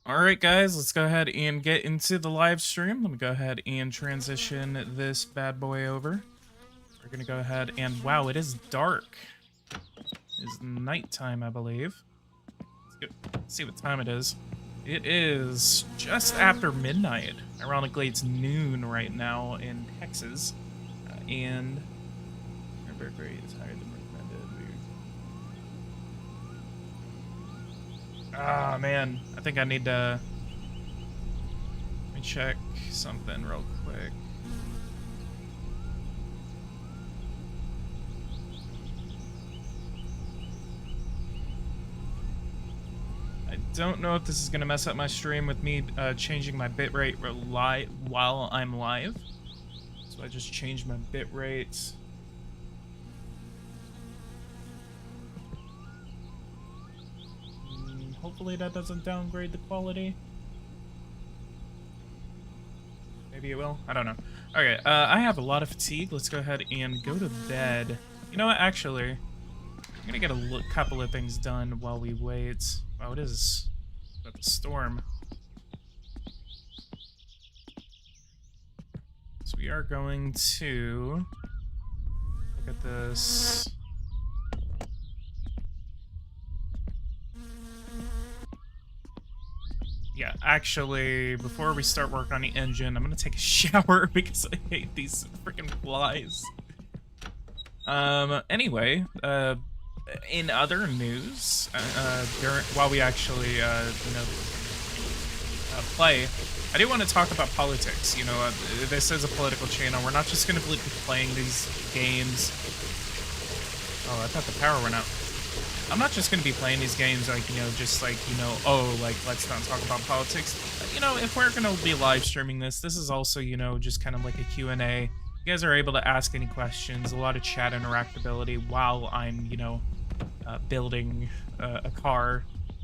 Alright guys, let's go ahead and get into the live stream. Let me go ahead and transition this bad boy over. We're gonna go ahead and, wow, it is dark. It's nighttime, I believe. Let's see what time it is. It is just after midnight. Ironically, it's noon right now in Texas. And our birth rate is higher than recommended. Ah, man. I think I need to... Let me check something real quick. I don't know if this is going to mess up my stream with me changing my bitrate while I'm live. So I just changed my bitrate. Hopefully that doesn't downgrade the quality. Maybe it will. I don't know. Okay, I have a lot of fatigue. Let's go ahead and go to bed. You know what? Actually, I'm gonna get a couple of things done while we wait. Wow, it is about the storm. So we are going to look at this. Yeah, actually, before we start working on the engine, I'm gonna take a shower because I hate these freaking flies. Anyway, in other news, while we actually, play, I do want to talk about politics. You know, this is a political channel. We're not just gonna be playing these games. Oh, I thought the power went out. I'm not just going to be playing these games like, you know, just like, you know, oh, like, let's not talk about politics. You know, if we're going to be live streaming this is also, you know, just kind of like a Q&A. You guys are able to ask any questions, a lot of chat interactability while I'm, you know, building a car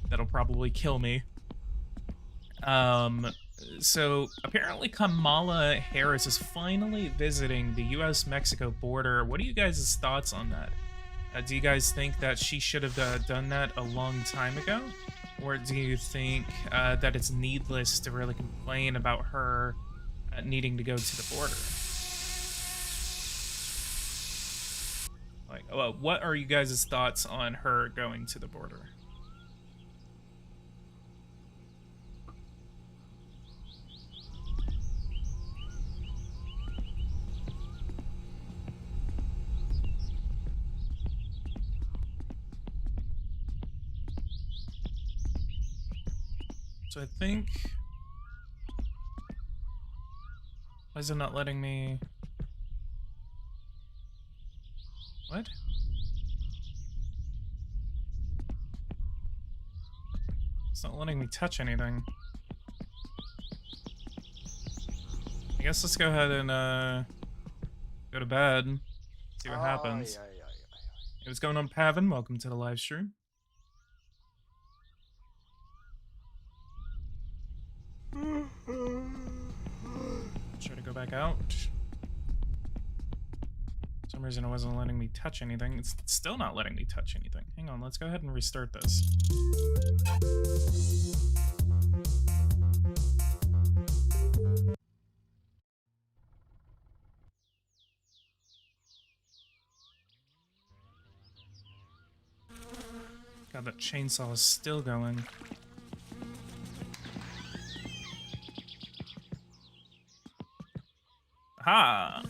that'll probably kill me. So apparently Kamala Harris is finally visiting the US-Mexico border. What are you guys' thoughts on that? Do you guys think that she should have done that a long time ago? Or do you think that it's needless to really complain about her needing to go to the border? Like, well, what are you guys' thoughts on her going to the border? So I think... Why is it not letting me... What? It's not letting me touch anything. guess let's go ahead and go to bed. See what happens. Hey, what's going on, Pavin? Welcome to the live stream. Try to go back out. For some reason it wasn't letting me touch anything. It's still not letting me touch anything. Hang on, let's go ahead and restart this. God, that chainsaw is still going. Aha!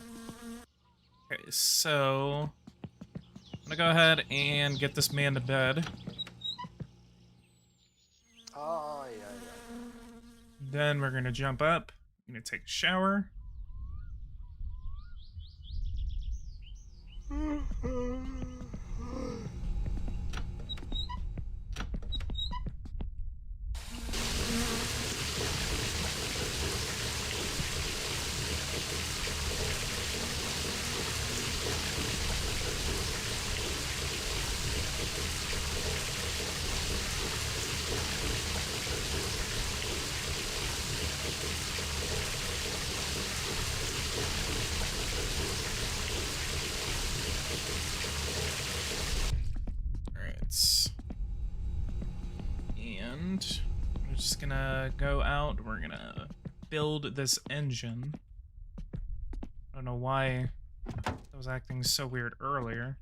Okay, so I'm gonna go ahead and get this man to bed. Then we're gonna jump up. I'm gonna take a shower. And we're just gonna go out. We're gonna build this engine. I don't know why that was acting so weird earlier.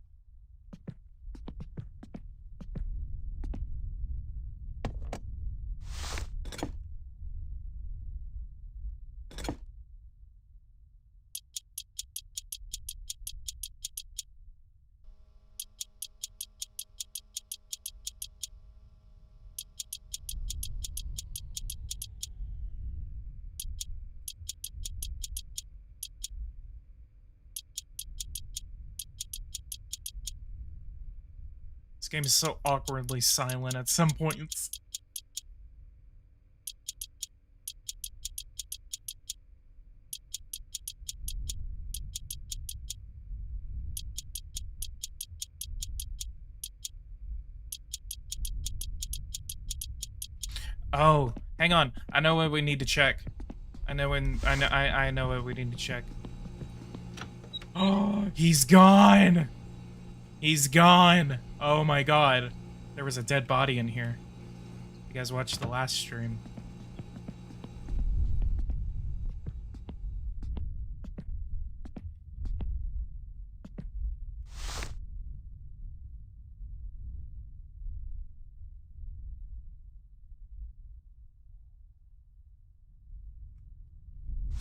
This game is so awkwardly silent at some points. Oh, hang on. I know what we need to check. I know what we need to check. Oh, he's gone. He's gone. Oh my god. There was a dead body in here. You guys watched the last stream.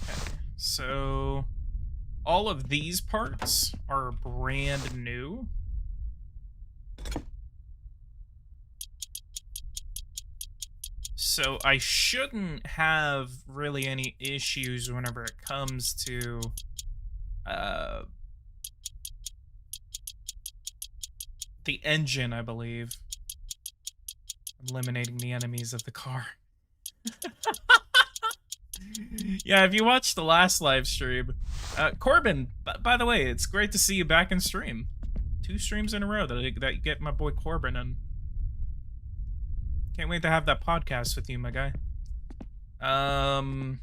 Okay, so all of these parts are brand new. So I shouldn't have really any issues whenever it comes to the engine, I believe. Eliminating the enemies of the car. Yeah, if you watched the last live stream, Corbin, by the way, it's great to see you back in stream. 2 streams in a row that you get my boy Corbin on. Can't wait to have that podcast with you, my guy. And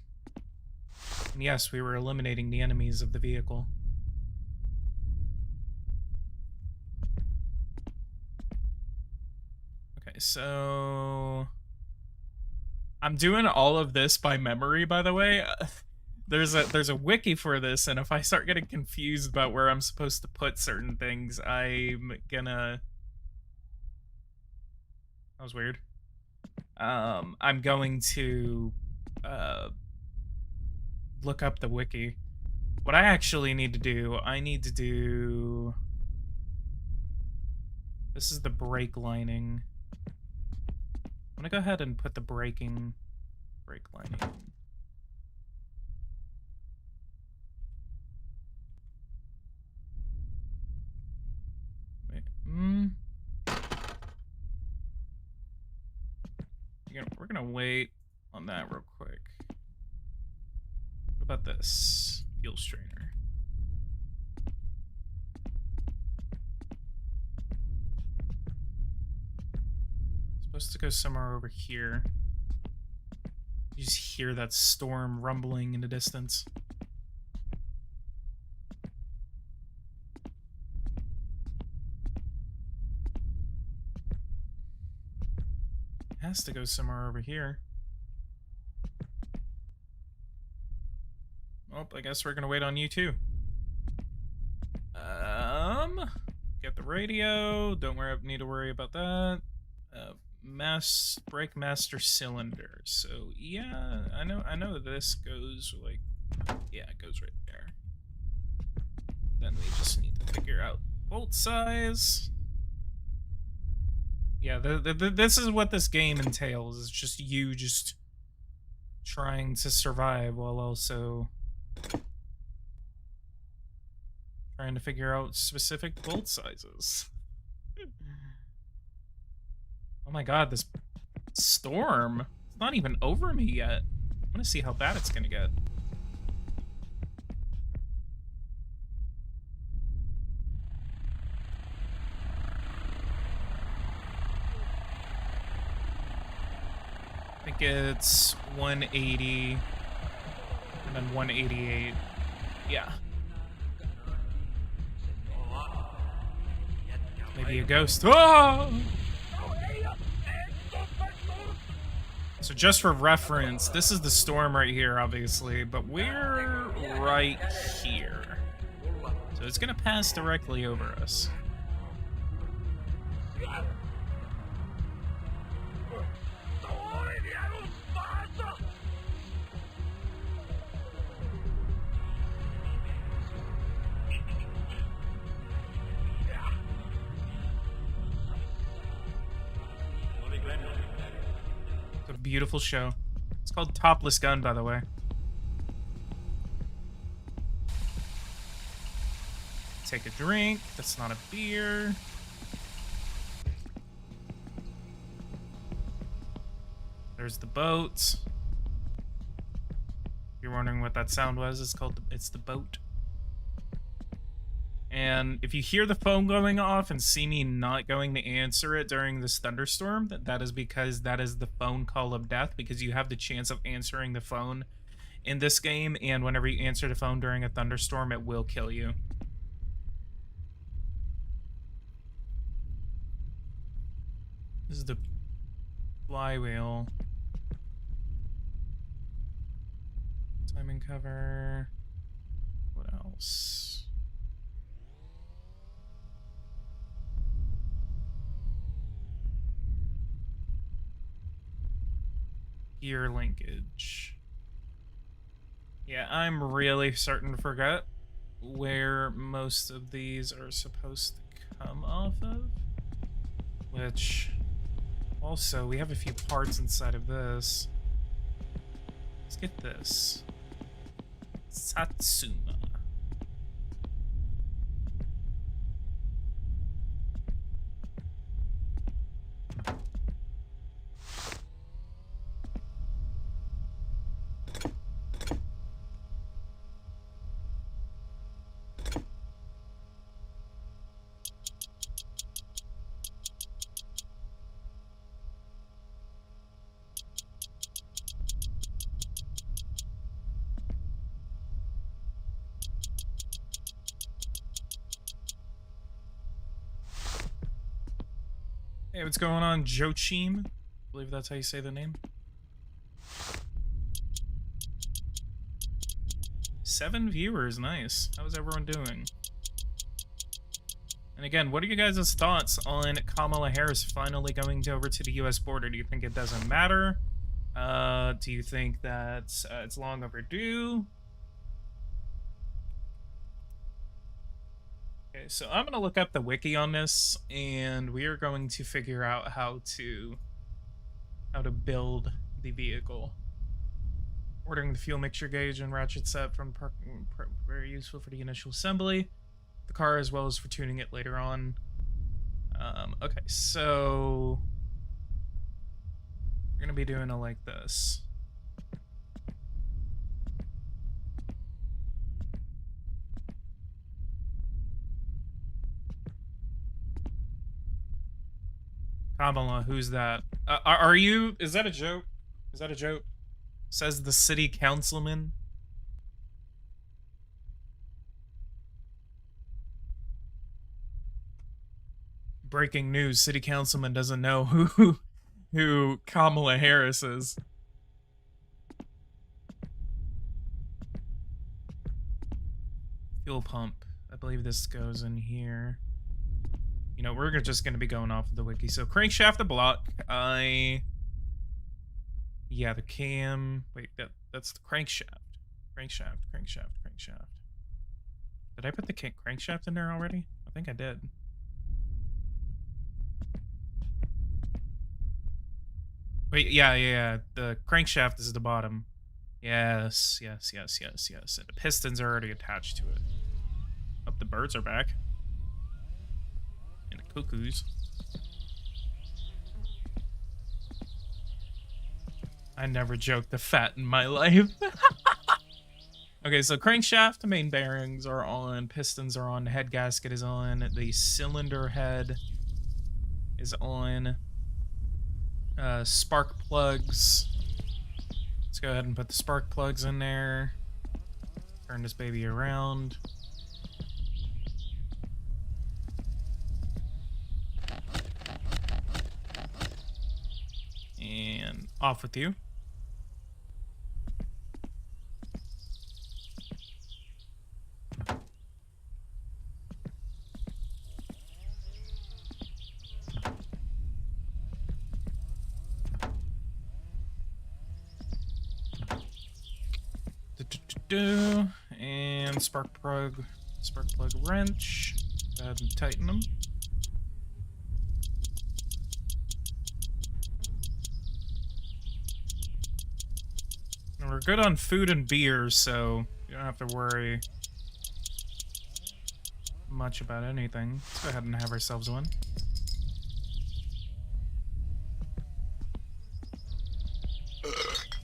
yes, we were eliminating the enemies of the vehicle. Okay, so I'm doing all of this by memory, by the way. There's a wiki for this, and if I start getting confused about where I'm supposed to put certain things, I'm gonna... That was weird. I'm going to look up the wiki. What I actually need to do, this is the brake lining. I'm gonna go ahead and put the brake lining in. Wait, we're gonna wait on that real quick. What about this? Fuel strainer. Supposed to go somewhere over here. You just hear that storm rumbling in the distance. It has to go somewhere over here. Oh, I guess we're gonna wait on you too. Get the radio. Don't need to worry about that. Brake master cylinder. So yeah, I know this goes like, yeah, it goes right there. Then we just need to figure out bolt size. Yeah, this is what this game entails. It's just you just trying to survive while also trying to figure out specific bolt sizes. Oh my god, this storm. It's not even over me yet. I'm gonna see how bad it's gonna get. I think it's 180 and then 188. Yeah. Maybe a ghost. Oh! So just for reference, this is the storm right here, obviously, but we're right here. So it's gonna pass directly over us. Beautiful show. It's called Topless Gun, by the way. Take a drink. That's not a beer. There's the boat. If you're wondering what that sound was, it's the boat. And if you hear the phone going off and see me not going to answer it during this thunderstorm, that is because that is the phone call of death, because you have the chance of answering the phone in this game, and whenever you answer the phone during a thunderstorm, it will kill you. This is the flywheel. Timing cover. What else? Gear linkage. Yeah, I'm really starting to forget where most of these are supposed to come off of. Which, also, we have a few parts inside of this. Let's get this. Satsuma. Hey, what's going on, Joachim? I believe that's how you say the name. 7 viewers, nice. How's everyone doing? And again, what are you guys' thoughts on Kamala Harris finally going over to the US border? Do you think it doesn't matter? Do you think that it's long overdue? Okay, so I'm gonna look up the wiki on this, and we are going to figure out how to build the vehicle. Ordering the fuel mixture gauge and ratchet set from parking, very useful for the initial assembly. The car, as well as for tuning it later on. Okay, so we're gonna be doing it like this. Kamala, who's that? Are you? Is that a joke? Is that a joke? Says the city councilman. Breaking news: city councilman doesn't know who Kamala Harris is. Fuel pump. I believe this goes in here. You know, we're just going to be going off of the wiki. So crankshaft to block. Yeah, the cam. Wait, that's the crankshaft. Crankshaft. Did I put the crankshaft in there already? I think I did. Wait, yeah. The crankshaft is at the bottom. Yes. And the pistons are already attached to it. Oh, the birds are back. And the cuckoos. I never joked the fat in my life. Okay, so crankshaft, the main bearings are on, pistons are on, the head gasket is on, the cylinder head is on, spark plugs. Let's go ahead and put the spark plugs in there. Turn this baby around. And off with you. And spark plug wrench. Go ahead and tighten them. And we're good on food and beer, so you don't have to worry much about anything. Let's go ahead and have ourselves one.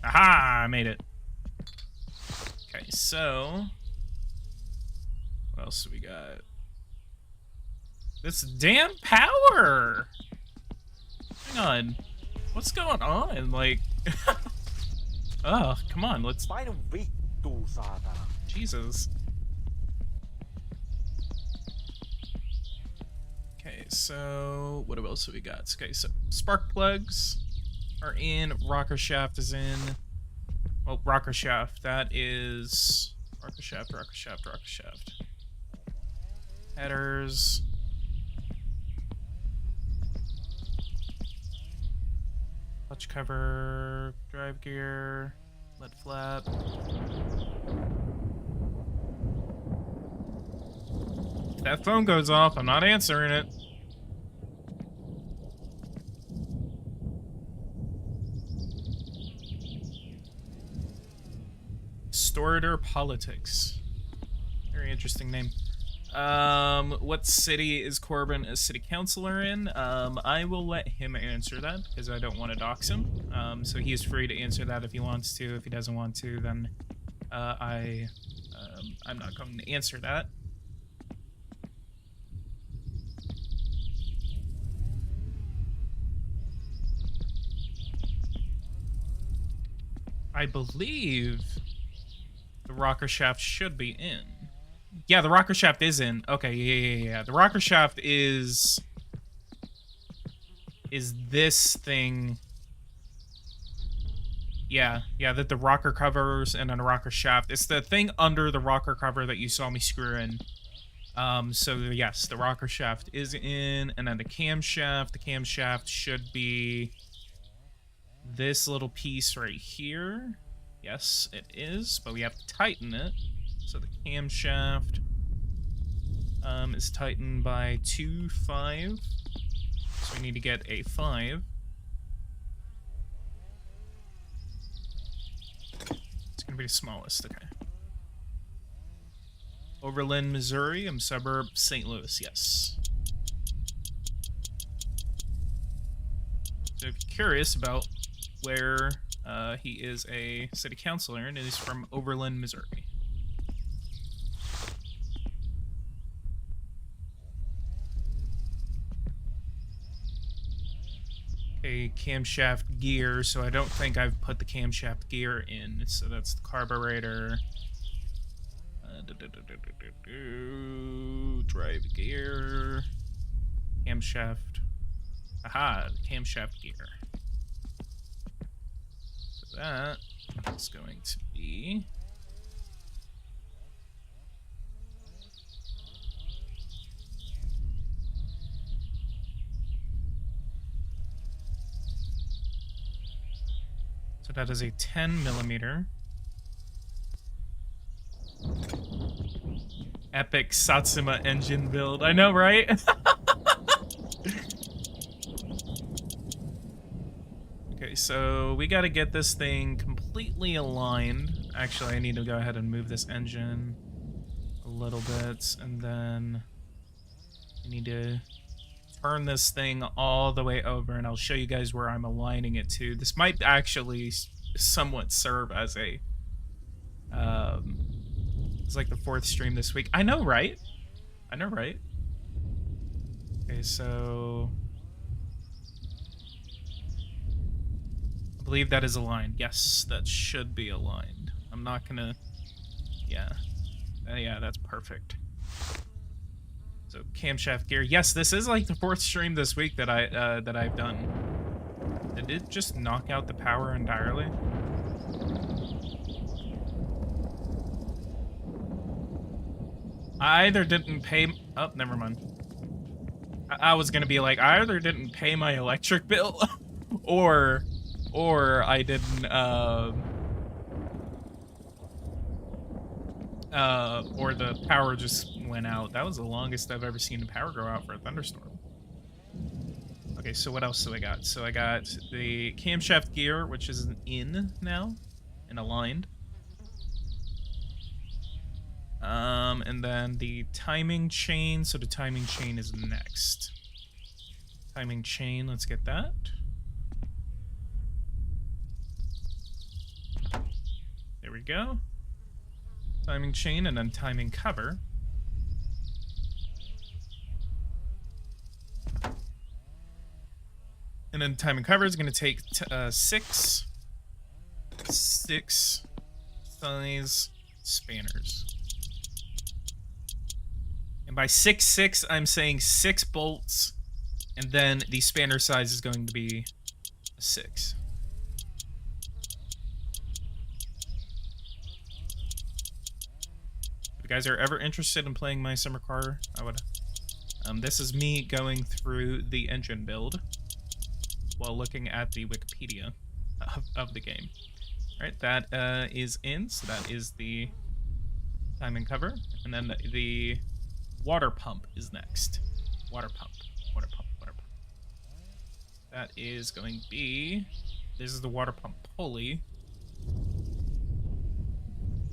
Aha! I made it. Okay, so what else do we got? This damn power! Hang on. What's going on? Like, oh, come on, let's. Jesus. Okay, so what else do we got? Okay, so spark plugs are in, rocker shaft is in. Well, rocker shaft, that is rocker shaft. Headers. Clutch cover, drive gear, lead flap. If that phone goes off, I'm not answering it. Storator Politics. Very interesting name. What city is Corbin a city councilor in? I will let him answer that because I don't want to dox him. So he is free to answer that if he wants to. If he doesn't want to, then I'm not going to answer that. I believe the rocker shaft should be in. Yeah, the rocker shaft is in. Okay, yeah. The rocker shaft is this thing. Yeah, that the rocker covers and then the rocker shaft. It's the thing under the rocker cover that you saw me screw in. So yes, the rocker shaft is in, and then the camshaft should be this little piece right here. Yes, it is, but we have to tighten it. So the camshaft is tightened by 2.5. So we need to get a 5. It's gonna be the smallest, okay. Overland, Missouri, suburb St. Louis, yes. So if you're curious about where he is a city councilor, and he's from Overland, Missouri. a camshaft gear, so I don't think I've put the camshaft gear in. So that's the carburetor. Drive gear. Camshaft. Aha, camshaft gear. So that is going to be... So that is a 10mm. Epic Satsuma engine build. I know, right? Okay, so we got to get this thing completely aligned. Actually, I need to go ahead and move this engine a little bit, and then I need to turn this thing all the way over, and I'll show you guys where I'm aligning it to. This might actually somewhat serve as a it's like the 4th stream this week. I know, right? I know, right? Okay, so I believe that is aligned. Yes, that should be aligned. I'm not gonna... Yeah. Yeah, that's perfect. So camshaft gear. Yes, this is like the 4th stream this week that I've done. Did it just knock out the power entirely? I either didn't pay... Oh, never mind. I was gonna be like, I either didn't pay my electric bill, or I didn't, or the power just went out. That was the longest I've ever seen the power go out for a thunderstorm. Okay, so what else do I got? So I got the camshaft gear, which is in now and aligned. And then the timing chain. So the timing chain is next. Timing chain, let's get that. There we go. Timing chain and then timing cover. And then timing cover is going to take 6 size spanners. And by 6, I'm saying 6 bolts, and then the spanner size is going to be a 6. If you guys are ever interested in playing my summer car, I would. This is me going through the engine build while looking at the Wikipedia of the game. All right, that is in, so that is the timing cover, and then the water pump is next. Water pump. That is going to be... This is the water pump pulley.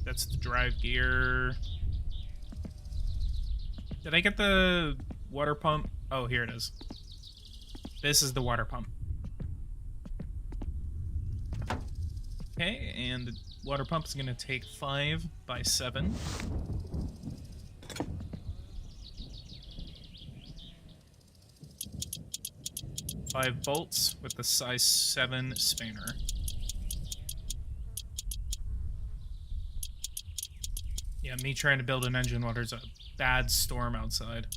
That's the drive gear. Did I get the water pump? Oh, here it is. This is the water pump. Okay, and the water pump is going to take 5 by 7. Five bolts with the size 7 spanner. Yeah, me trying to build an engine while there's a bad storm outside.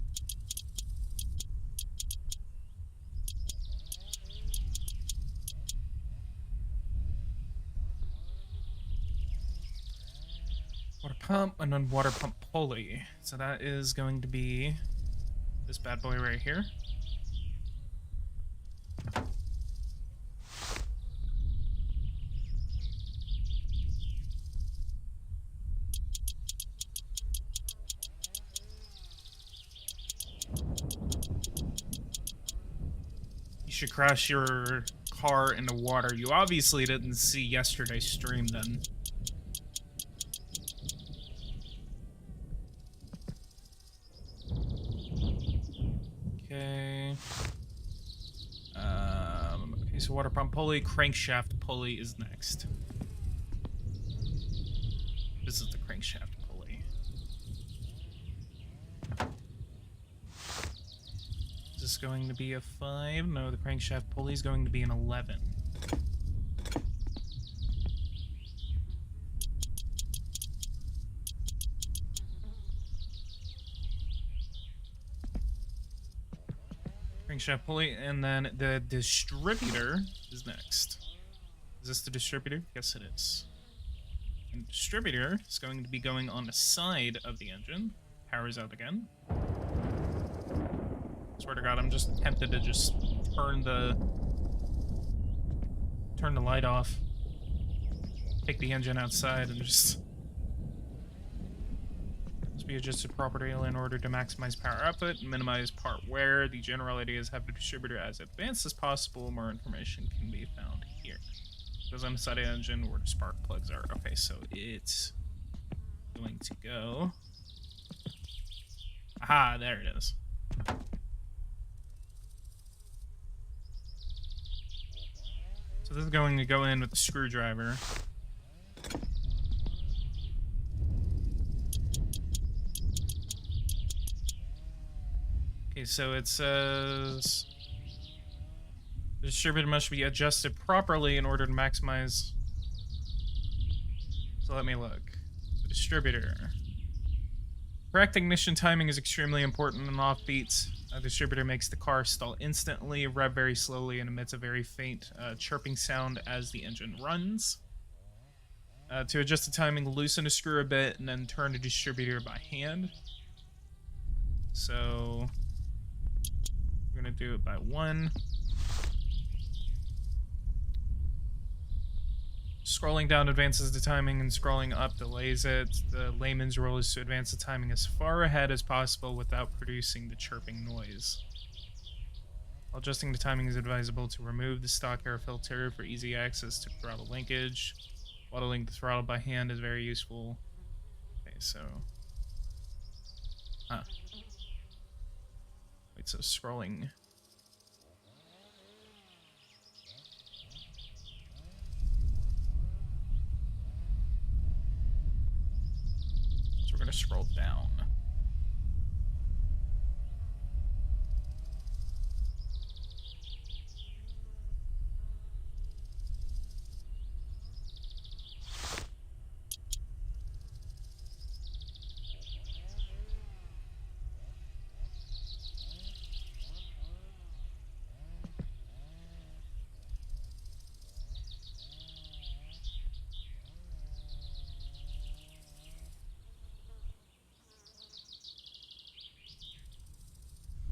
Water pump and then water pump pulley. So that is going to be this bad boy right here. Should crash your car in the water. You obviously didn't see yesterday's stream then. Okay. Okay, so water pump pulley, crankshaft pulley is next. This is the crankshaft pulley. This is is going to be a 5. No, the crankshaft pulley is going to be an 11. Crankshaft pulley, and then the distributor is next. Is this the distributor? Yes, it is. And distributor is going to be going on the side of the engine. Power's out again. Swear to God, I'm just tempted to just turn the light off. Take the engine outside and just be adjusted properly in order to maximize power output and minimize part wear. The general idea is have the distributor as advanced as possible. More information can be found here. Goes on the side of the engine where the spark plugs are. Okay, so it's going to go. Aha, there it is. So this is going to go in with the screwdriver. Okay, so it says the distributor must be adjusted properly in order to maximize. So let me look. The distributor. Correct ignition timing is extremely important in offbeats. A distributor makes the car stall instantly, rev very slowly, and emits a very faint chirping sound as the engine runs. To adjust the timing, loosen the screw a bit, and then turn the distributor by hand. So we're going to do it by 1. Scrolling down advances the timing, and scrolling up delays it. The layman's rule is to advance the timing as far ahead as possible without producing the chirping noise. While adjusting the timing is advisable to remove the stock air filter for easy access to throttle linkage. Throttling the throttle by hand is very useful. Okay, so... Wait, so scrolling... We're going to scroll down.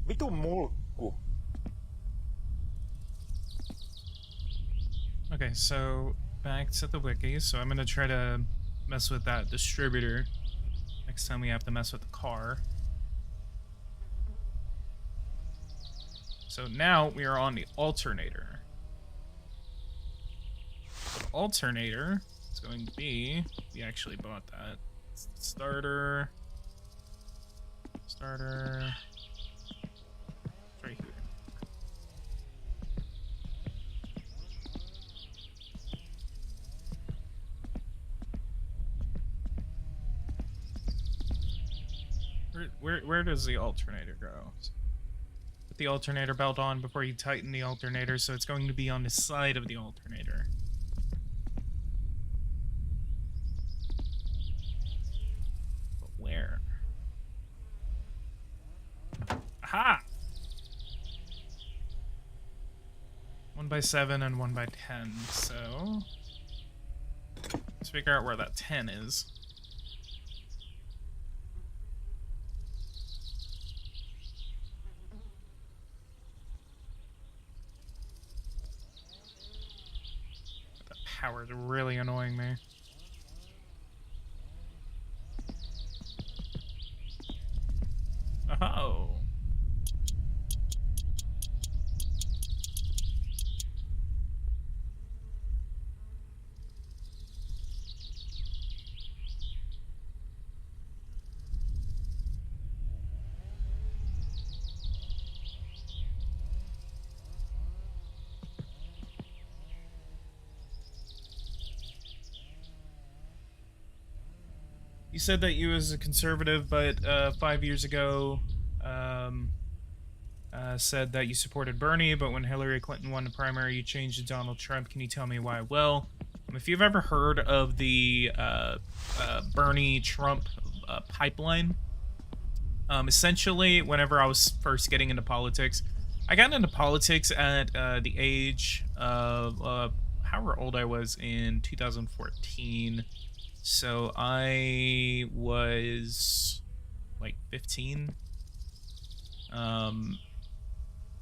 Vitu mulkku. Okay, so back to the wiki. So I'm gonna try to mess with that distributor next time we have to mess with the car. So now we are on the alternator. The alternator is going to be, we actually bought that. It's the starter. Starter. It's right here. Where does the alternator go? Put the alternator belt on before you tighten the alternator, so it's going to be on the side of the alternator. But where? Aha! 1x7 and 1x10, so let's figure out where that 10 is. Power is really annoying me. Oh. You said that you was a conservative, but 5 years ago, said that you supported Bernie, but when Hillary Clinton won the primary, you changed to Donald Trump. Can you tell me why? Well, if you've ever heard of the Bernie Trump pipeline, essentially, whenever I was first getting into politics, I got into politics at the age of however old I was in 2014. So I was like 15.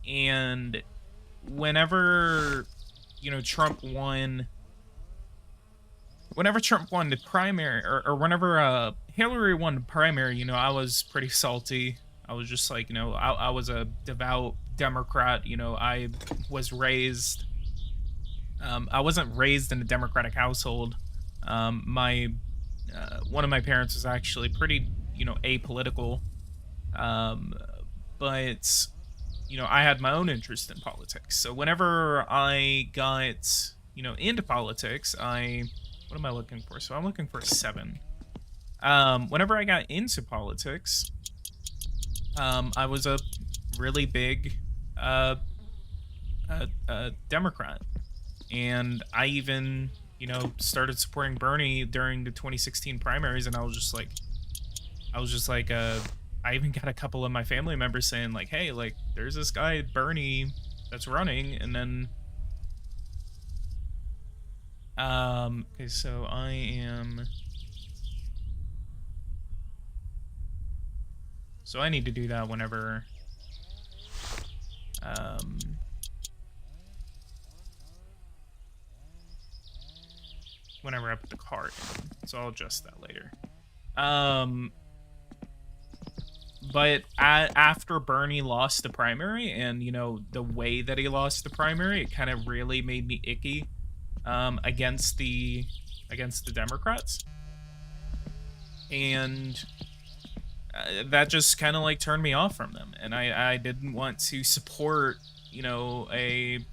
And whenever, Trump won the primary, or whenever Hillary won the primary, I was pretty salty. I was just like, I was a devout Democrat. I was raised. I wasn't raised in a Democratic household. My one of my parents was actually pretty, apolitical. But I had my own interest in politics. So whenever I got, into politics, what am I looking for? So I'm looking for 7. Whenever I got into politics, I was a really big Democrat, and I even started supporting Bernie during the 2016 primaries, and I was just like I even got a couple of my family members saying like, hey, like there's this guy Bernie that's running. And then okay, so I need to do that whenever I put the card in. So I'll adjust that later. But after Bernie lost the primary, and the way that he lost the primary, it kind of really made me icky against the Democrats, and that just kind of like turned me off from them, and I didn't want to support a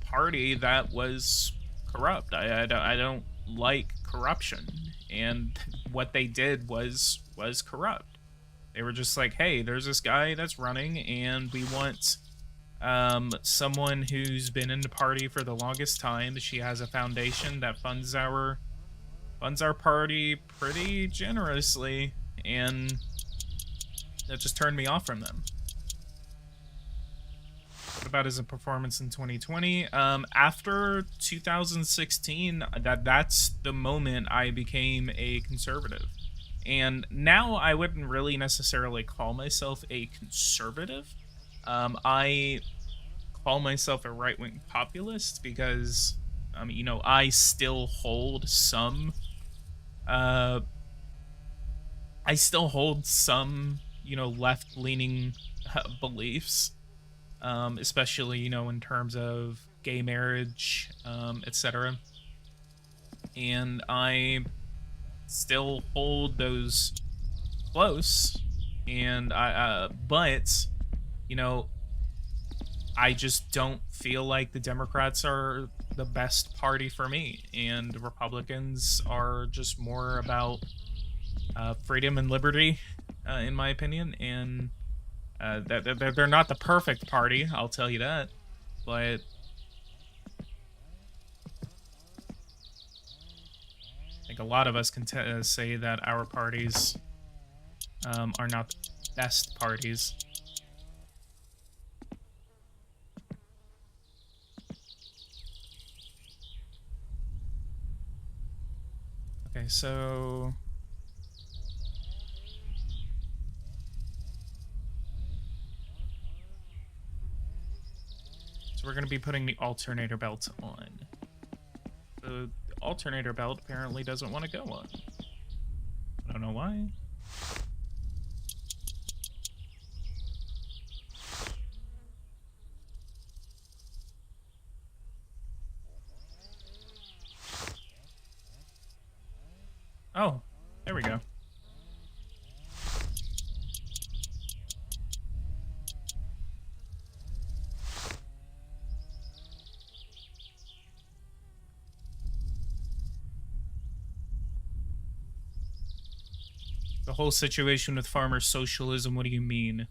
party that was corrupt. I don't like corruption, and what they did was corrupt. They were just like, hey, there's this guy that's running, and we want someone who's been in the party for the longest time. She has a foundation that funds our party pretty generously, and that just turned me off from them. What about his performance in 2020? After 2016, that's the moment I became a conservative. And now I wouldn't really necessarily call myself a conservative. I call myself a right-wing populist because, I still hold some, left-leaning beliefs, especially, in terms of gay marriage, etc. And I still hold those close, and but I just don't feel like the Democrats are the best party for me, and the Republicans are just more about freedom and liberty, in my opinion, and they're not the perfect party, I'll tell you that, but I think a lot of us can say that our parties are not the best parties. Okay, so we're going to be putting the alternator belt on. The alternator belt apparently doesn't want to go on. I don't know why. Oh, there we go. The whole situation with farmer socialism, what do you mean?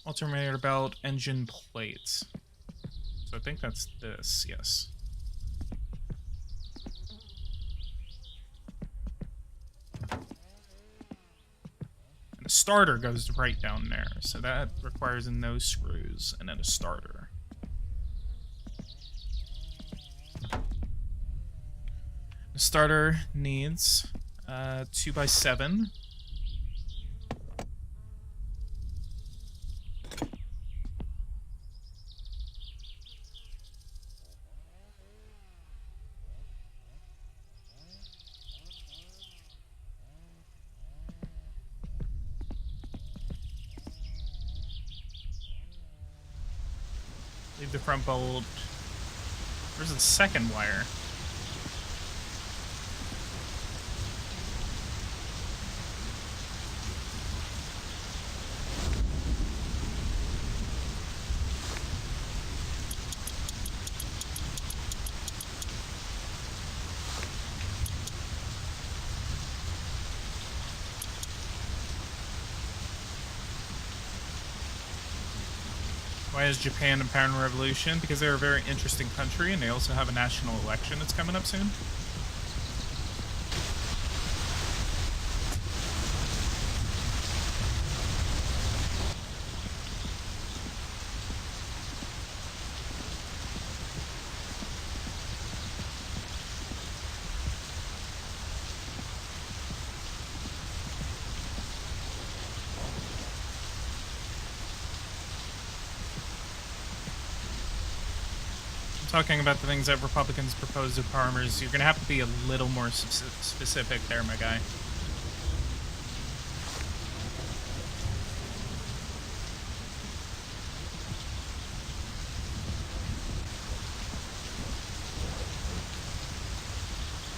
Alternator belt, engine plate. So I think that's this, yes. And a starter goes right down there, so that requires those screws, and then a starter. The starter needs 2x7. Leave the front bolt. Where's the second wire? Why is Japan a pound revolution? Because they're a very interesting country, and they also have a national election that's coming up soon. Talking about the things that Republicans propose to farmers, you're going to have to be a little more specific there, my guy.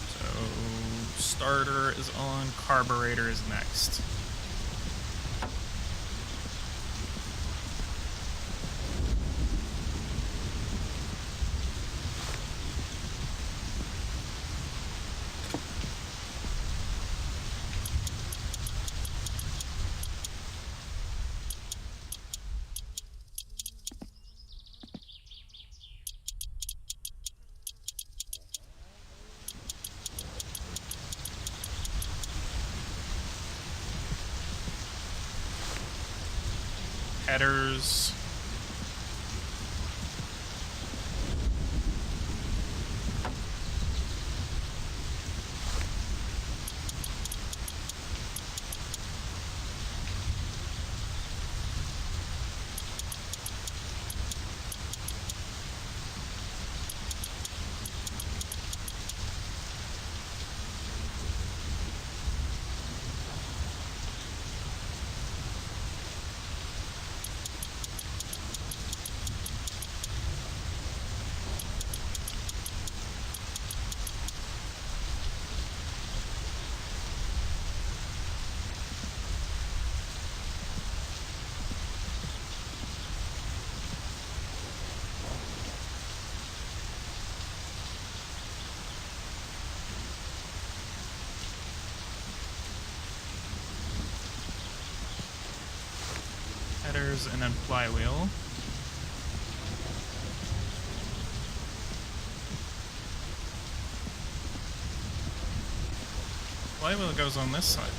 So, starter is on, carburetor is next. Headers. Headers and then flywheel. Flywheel goes on this side.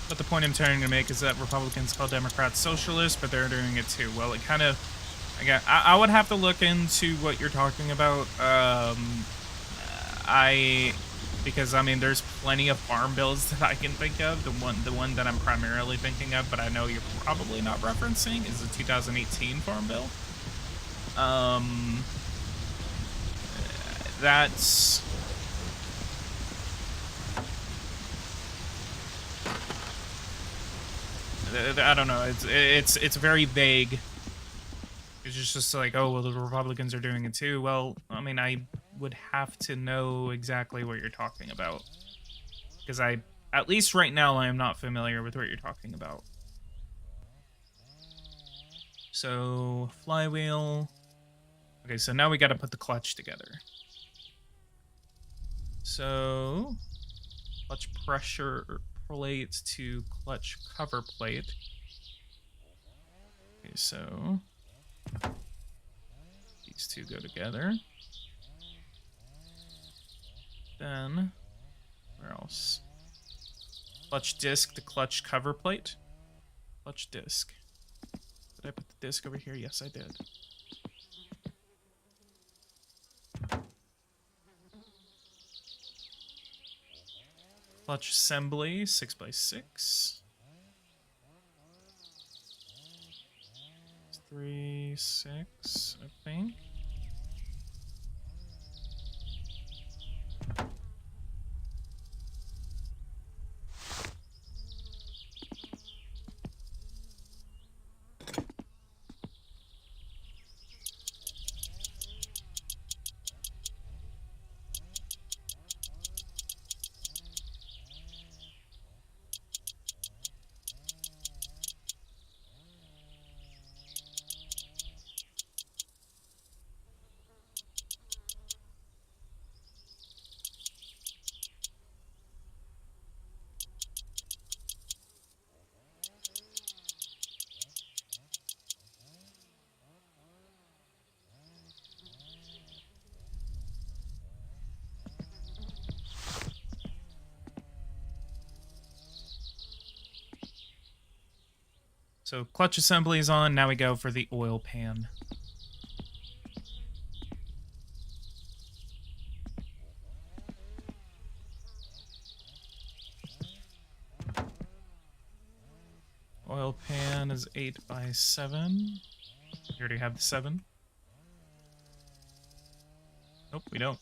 But the point I'm trying to make is that Republicans call Democrats socialists, but they're doing it too. Well, it kind of, again, I would have to look into what you're talking about. I Because I mean, there's plenty of farm bills that I can think of. The one that I'm primarily thinking of, but I know you're probably not referencing, is the 2018 farm bill. That's I don't know. It's very vague. It's just like, oh well, the Republicans are doing it too. Well, I mean, I would have to know exactly what you're talking about, because at least right now, I am not familiar with what you're talking about. So flywheel. Okay, so now we got to put the clutch together. So clutch pressure plate to clutch cover plate. Okay, so these two go together. Then where else? Clutch disc to clutch cover plate. Clutch disc. Did I put the disc over here? Yes, I did. Clutch assembly, 6x6. 3, 6, I think. So clutch assembly is on. Now we go for the oil pan. Oil pan is 8x7. You already have the 7. Nope, we don't.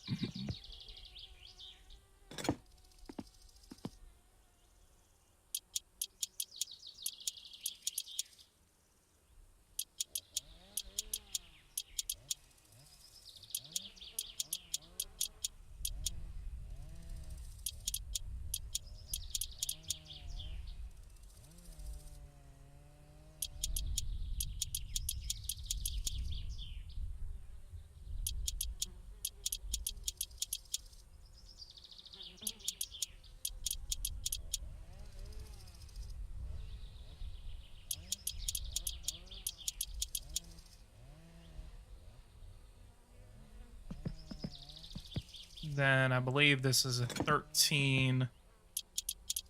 Then I believe this is a 13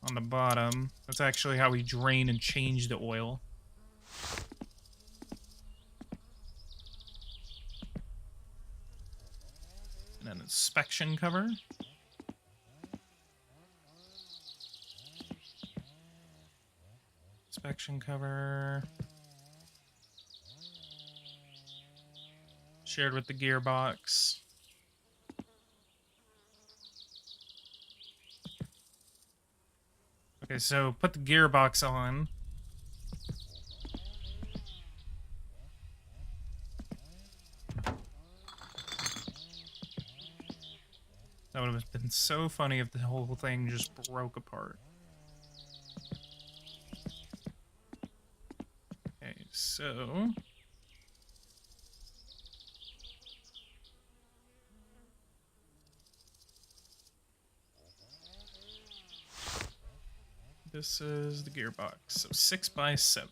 on the bottom. That's actually how we drain and change the oil. And an inspection cover. Inspection cover. Shared with the gearbox. Okay, so put the gearbox on. That would have been so funny if the whole thing just broke apart. Okay, so... this is the gearbox, so 6x7.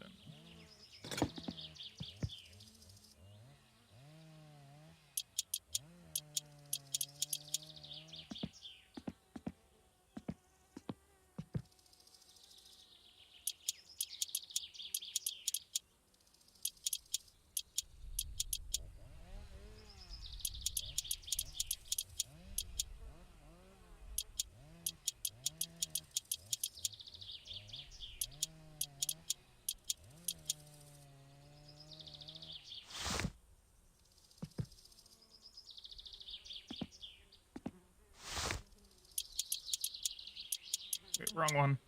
Wait, wrong one.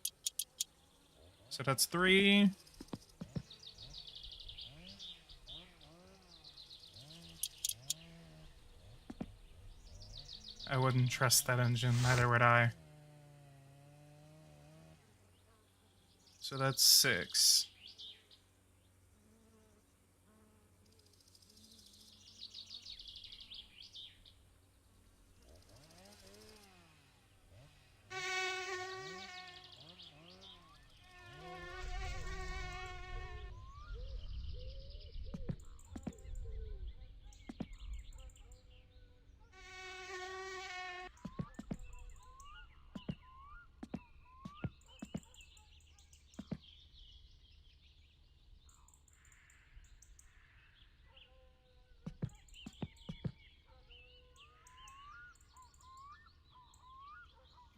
So that's 3. I wouldn't trust that engine, neither would I. So that's 6.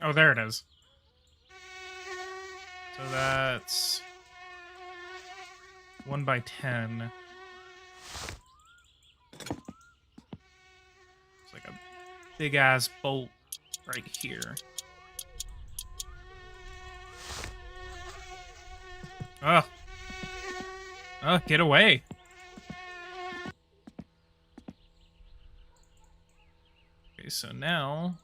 Oh, there it is. So that's 1 by 10. It's like a big ass bolt right here. Ugh. Ugh, get away. Okay, so now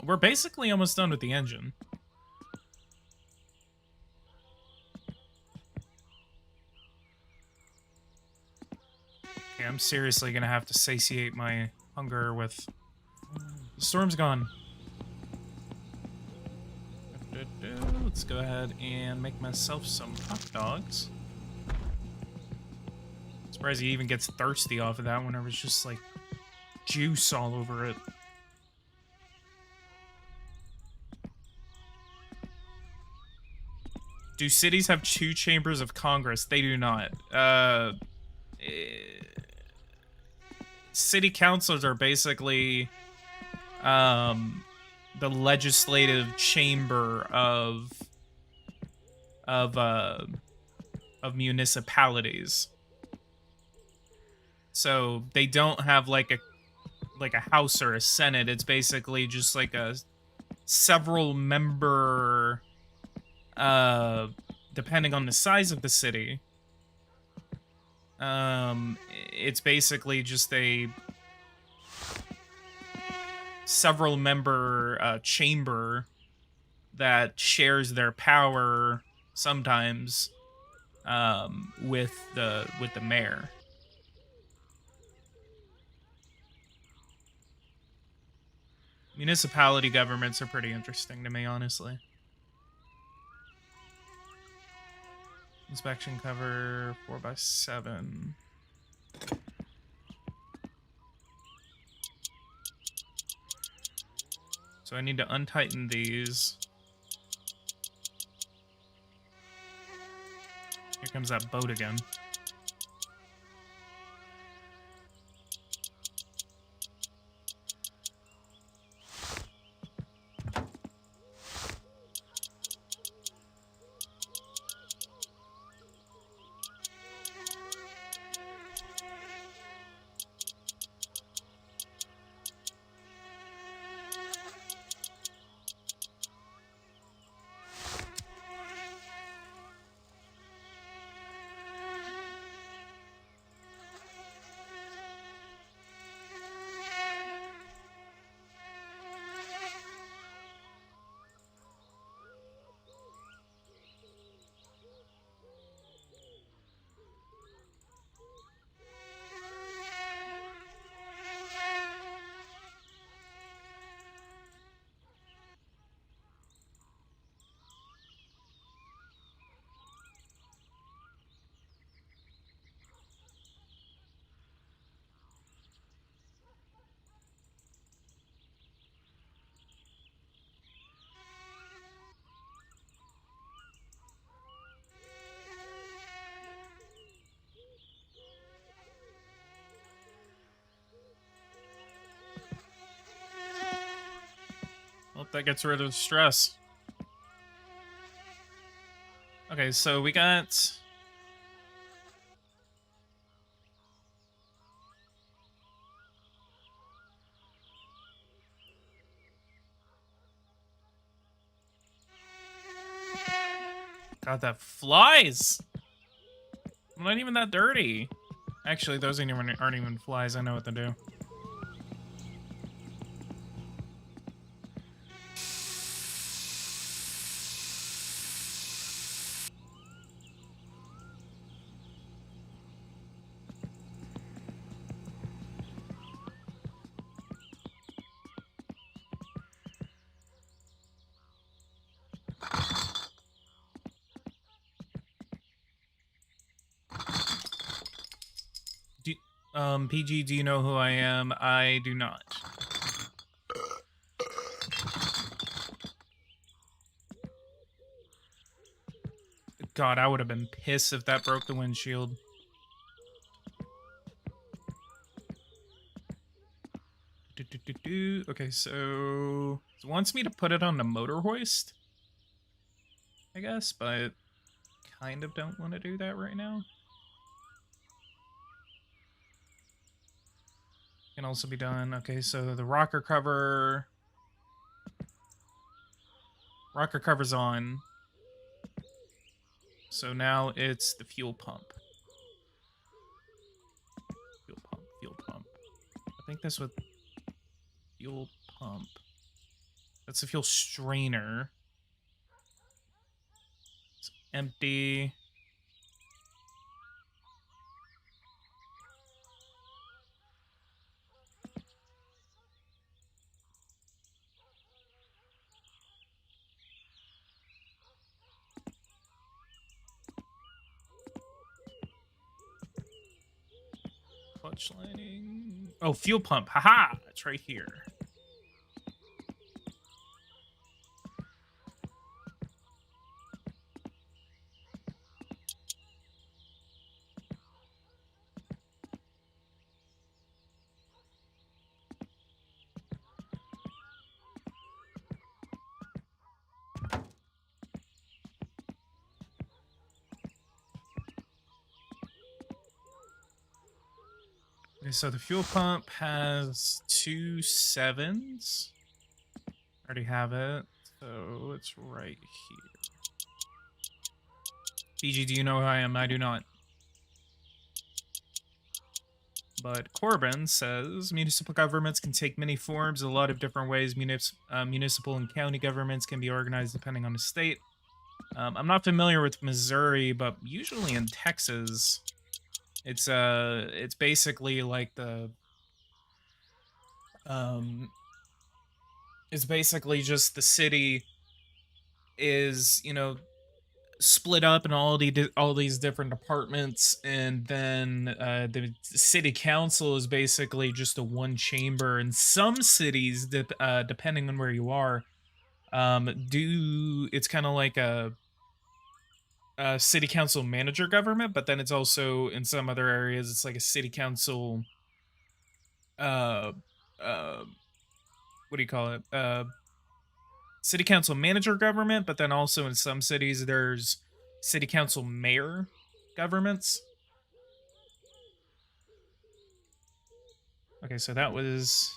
we're basically almost done with the engine. Okay, I'm seriously gonna have to satiate my hunger with... The storm's gone. Let's go ahead and make myself some hot dogs. Surprised he even gets thirsty off of that whenever it's just like juice all over it. Do cities have 2 chambers of Congress? They do not. City councils are basically the legislative chamber of municipalities. So they don't have like a house or a senate. It's basically just like a several member, depending on the size of the city. It's basically just a several member chamber that shares their power sometimes with the mayor. Municipality governments are pretty interesting to me, honestly. Inspection cover 4x7. So I need to untighten these. Here comes that boat again. Hope that gets rid of the stress. Okay, so we got... God, that flies! I'm not even that dirty. Actually, those aren't even flies. I know what to do. PG, do you know who I am? I do not. God, I would have been pissed if that broke the windshield. Okay, so it wants me to put it on the motor hoist, I guess, but kind of don't want to do that right now. Can also be done. Okay, so the rocker cover's on. So now it's the fuel pump. Fuel pump. I think that's what fuel pump. That's the fuel strainer. It's empty. Clutch lining. Oh, fuel pump. Haha! It's right here. Okay, so the fuel pump has 2 7s. Already have it, so it's right here. BG, do you know who I am? I do not. But Corbin says municipal governments can take many forms, a lot of different ways. Municipal and county governments can be organized depending on the state. I'm not familiar with Missouri, but usually in Texas, it's basically like it's basically just the city is, you know, split up in all these different departments, and then the city council is basically just a one chamber. In some cities, depending on where you are, it's kind of like a city council manager government, but then it's also in some other areas it's like a city council uh uh what do you call it, city council manager government, but then also in some cities there's city council mayor governments. Okay, so that was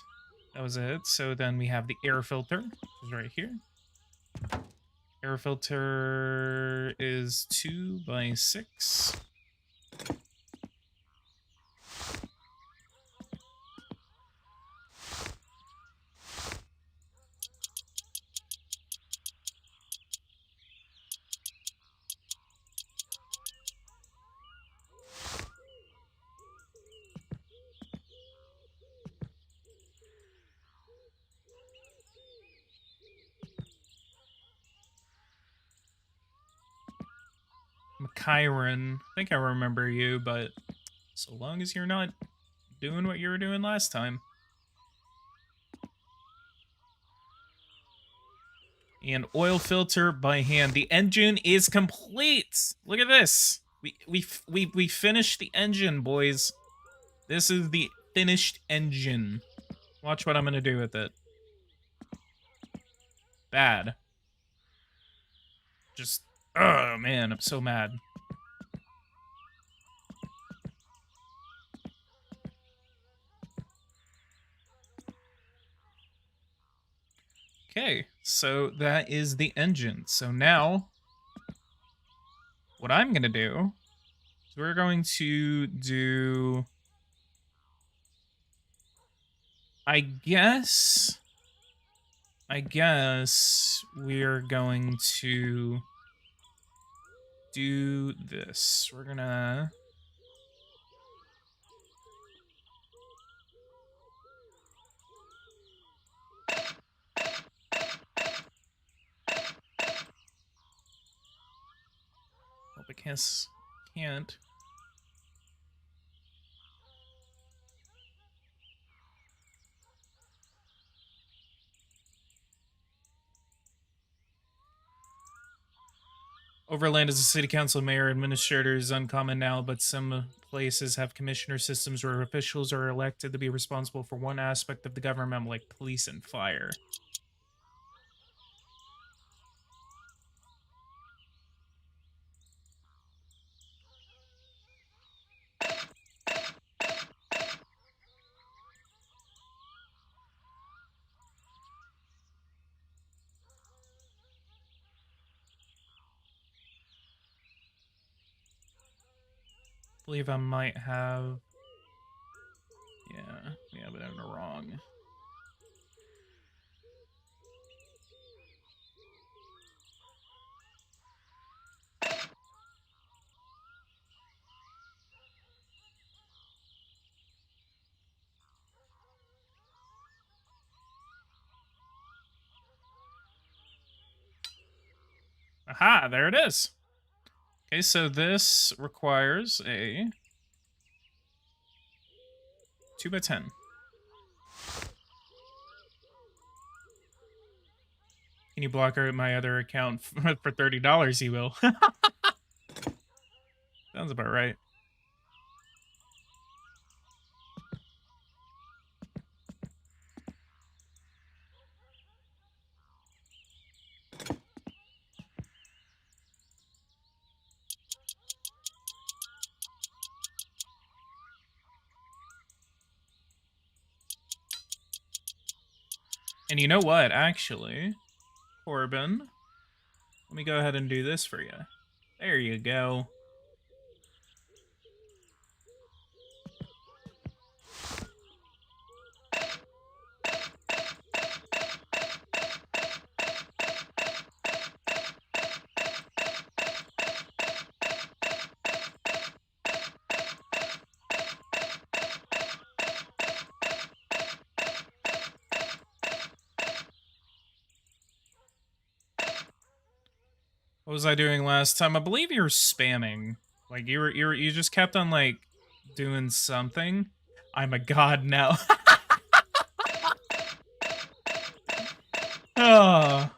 it. So then we have the air filter, which is right here. Air filter is 2 by 6. Kyron, I think I remember you, but so long as you're not doing what you were doing last time. And oil filter by hand. The engine is complete. Look at this. We finished the engine, boys. This is the finished engine. Watch what I'm gonna do with it. Bad. Just, oh man, I'm so mad. Okay, so that is the engine. So now what I'm gonna do is we're going to do, I guess we're going to do this. We're gonna hope I can't. Overland is a city council, mayor, administrator is uncommon now, but some places have commissioner systems where officials are elected to be responsible for one aspect of the government, like police and fire. I believe I might have... Yeah, but I'm wrong. Aha, there it is. Okay, so this requires a 2x10. Can you block out my other account for $30? He will. Sounds about right. And you know what, actually, Corbin, let me go ahead and do this for you. There you go. What was I doing last time? I believe you were spamming. Like you just kept on like doing something. I'm a god now. Oh.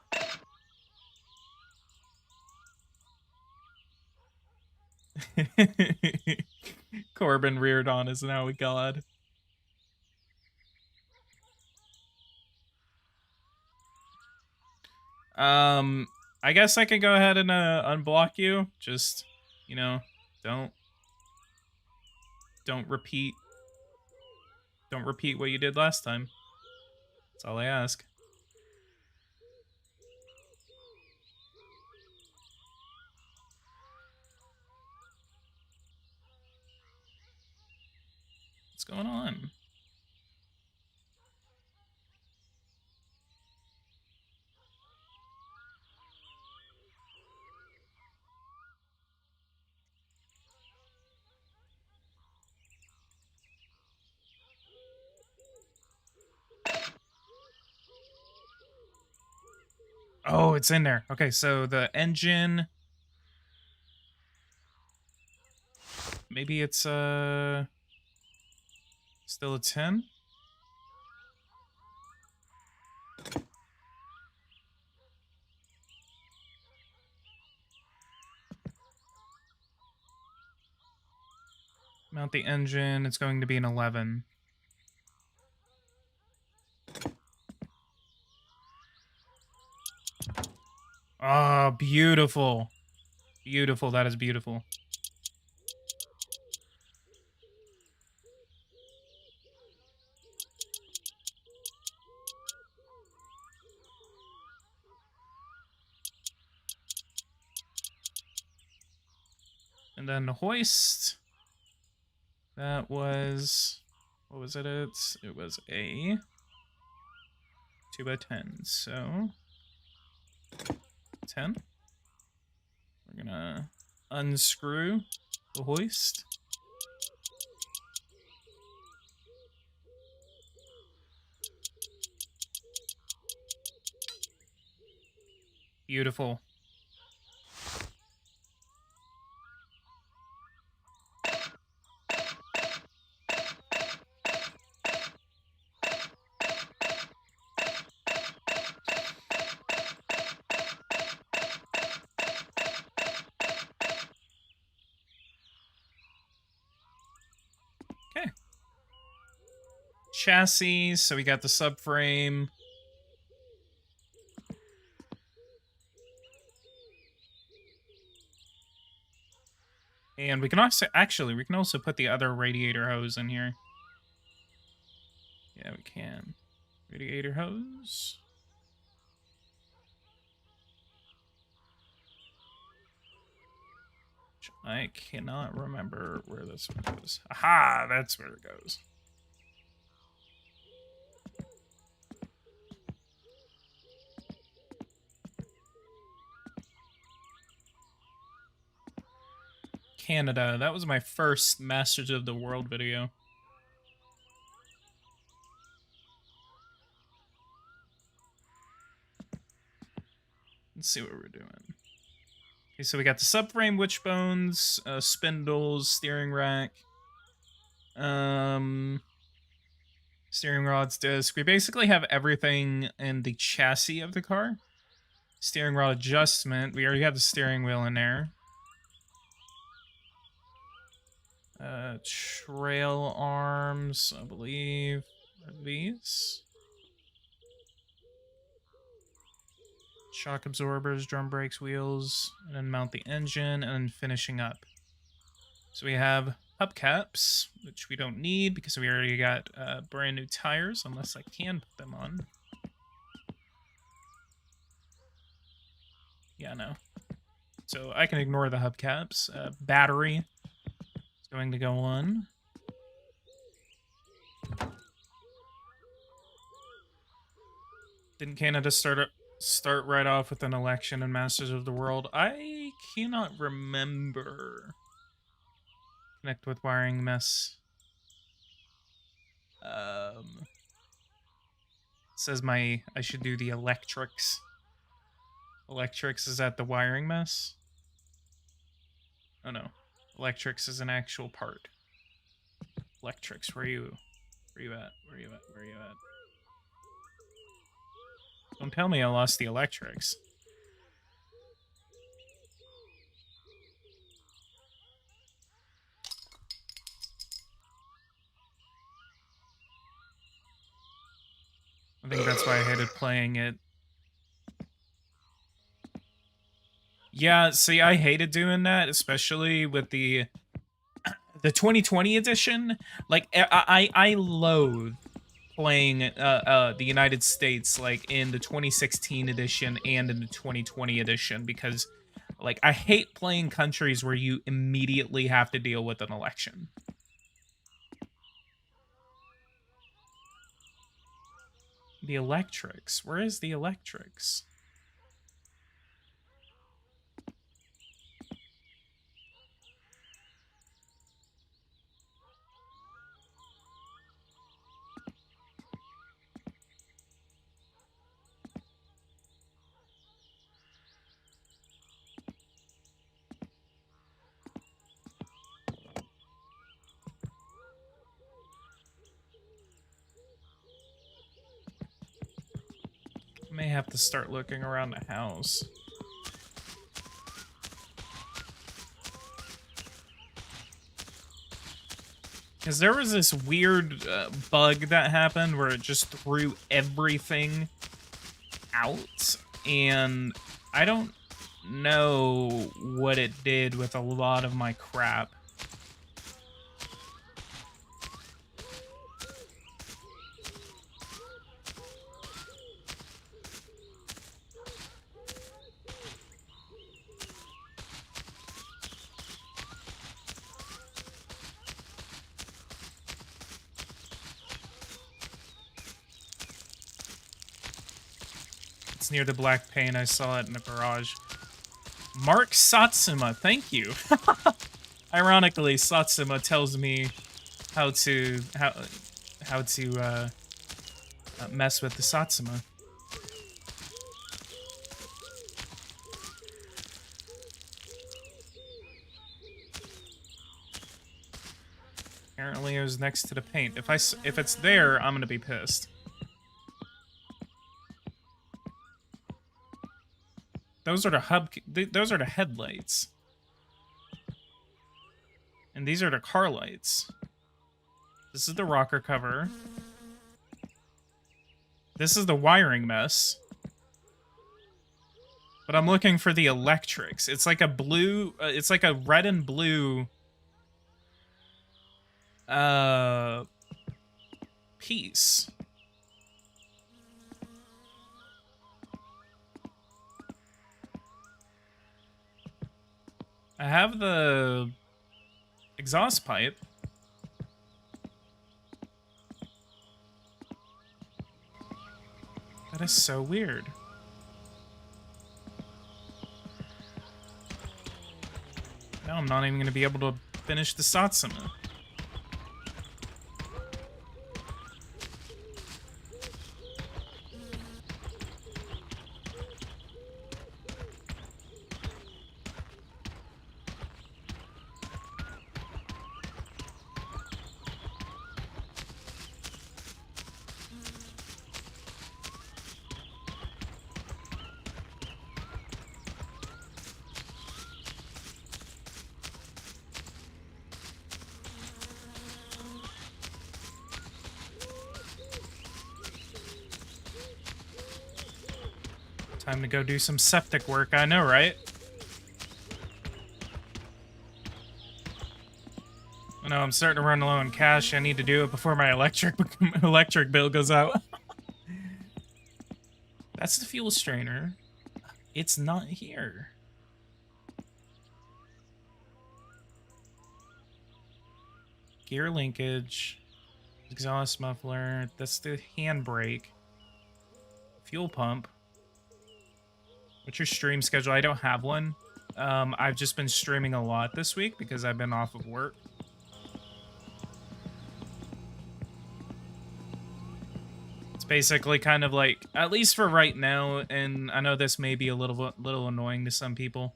Corbin reared on is now a god. I guess I could go ahead and unblock you. Just, you know, don't repeat what you did last time. That's all I ask. What's going on? Oh, it's in there. Okay, so the engine... Maybe it's, still a 10? Mount the engine, it's going to be an 11. Oh, beautiful. Beautiful, that is beautiful. And then the hoist. That was, what was it? It was a 2x10. So 10. We're gonna unscrew the hoist. Beautiful. Okay. Chassis, so we got the subframe. And we can also, actually, we can also put the other radiator hose in here. Yeah, we can. Radiator hose. I cannot remember where this one goes. Aha, that's where it goes. Canada. That was my first Masters of the World video. Let's see what we're doing. Okay, so we got the subframe, wishbones, spindles, steering rack, steering rods, disc. We basically have everything in the chassis of the car. Steering rod adjustment. We already have the steering wheel in there. Trail arms, I believe, are these. Shock absorbers, drum brakes, wheels, and then mount the engine, and then finishing up. So we have hubcaps, which we don't need because we already got brand new tires, unless I can put them on. Yeah, no. So I can ignore the hubcaps. Battery is going to go on. Didn't Canada start right off with an election in Masters of the World? I cannot remember. Connect with wiring mess. It says I should do the electrics. Electrics is at the wiring mess? Oh no. Electrics is an actual part. Electrics, where are you? Where you at? Where you at? Where you at? Don't tell me I lost the electrics. I think that's why I hated playing it. Yeah, see, I hated doing that, especially with the 2020 edition. Like, I loathe playing the United States, like, in the 2016 edition and in the 2020 edition, because, like, I hate playing countries where you immediately have to deal with an election. The electrics. Where is the electrics? May have to start looking around the house. Because there was this weird bug that happened where it just threw everything out, and I don't know what it did with a lot of my crap. It's near the black paint. I saw it in the garage. Mark Satsuma, thank you. Ironically, Satsuma tells me how to mess with the Satsuma. Apparently, it was next to the paint. If it's there, I'm gonna be pissed. Those are those are the headlights. And these are the car lights. This is the rocker cover. This is the wiring mess. But I'm looking for the electrics. It's like a blue, it's like a red and blue piece. I have the exhaust pipe. That is so weird. Now I'm not even going to be able to finish the Satsuma. Time to go do some septic work, I know, right? I know, I'm starting to run low on cash. I need to do it before my electric bill goes out. That's the fuel strainer. It's not here. Gear linkage. Exhaust muffler. That's the handbrake. Fuel pump. What's your stream schedule? I don't have one. I've just been streaming a lot this week because I've been off of work. It's basically kind of like, at least for right now, and I know this may be a little annoying to some people.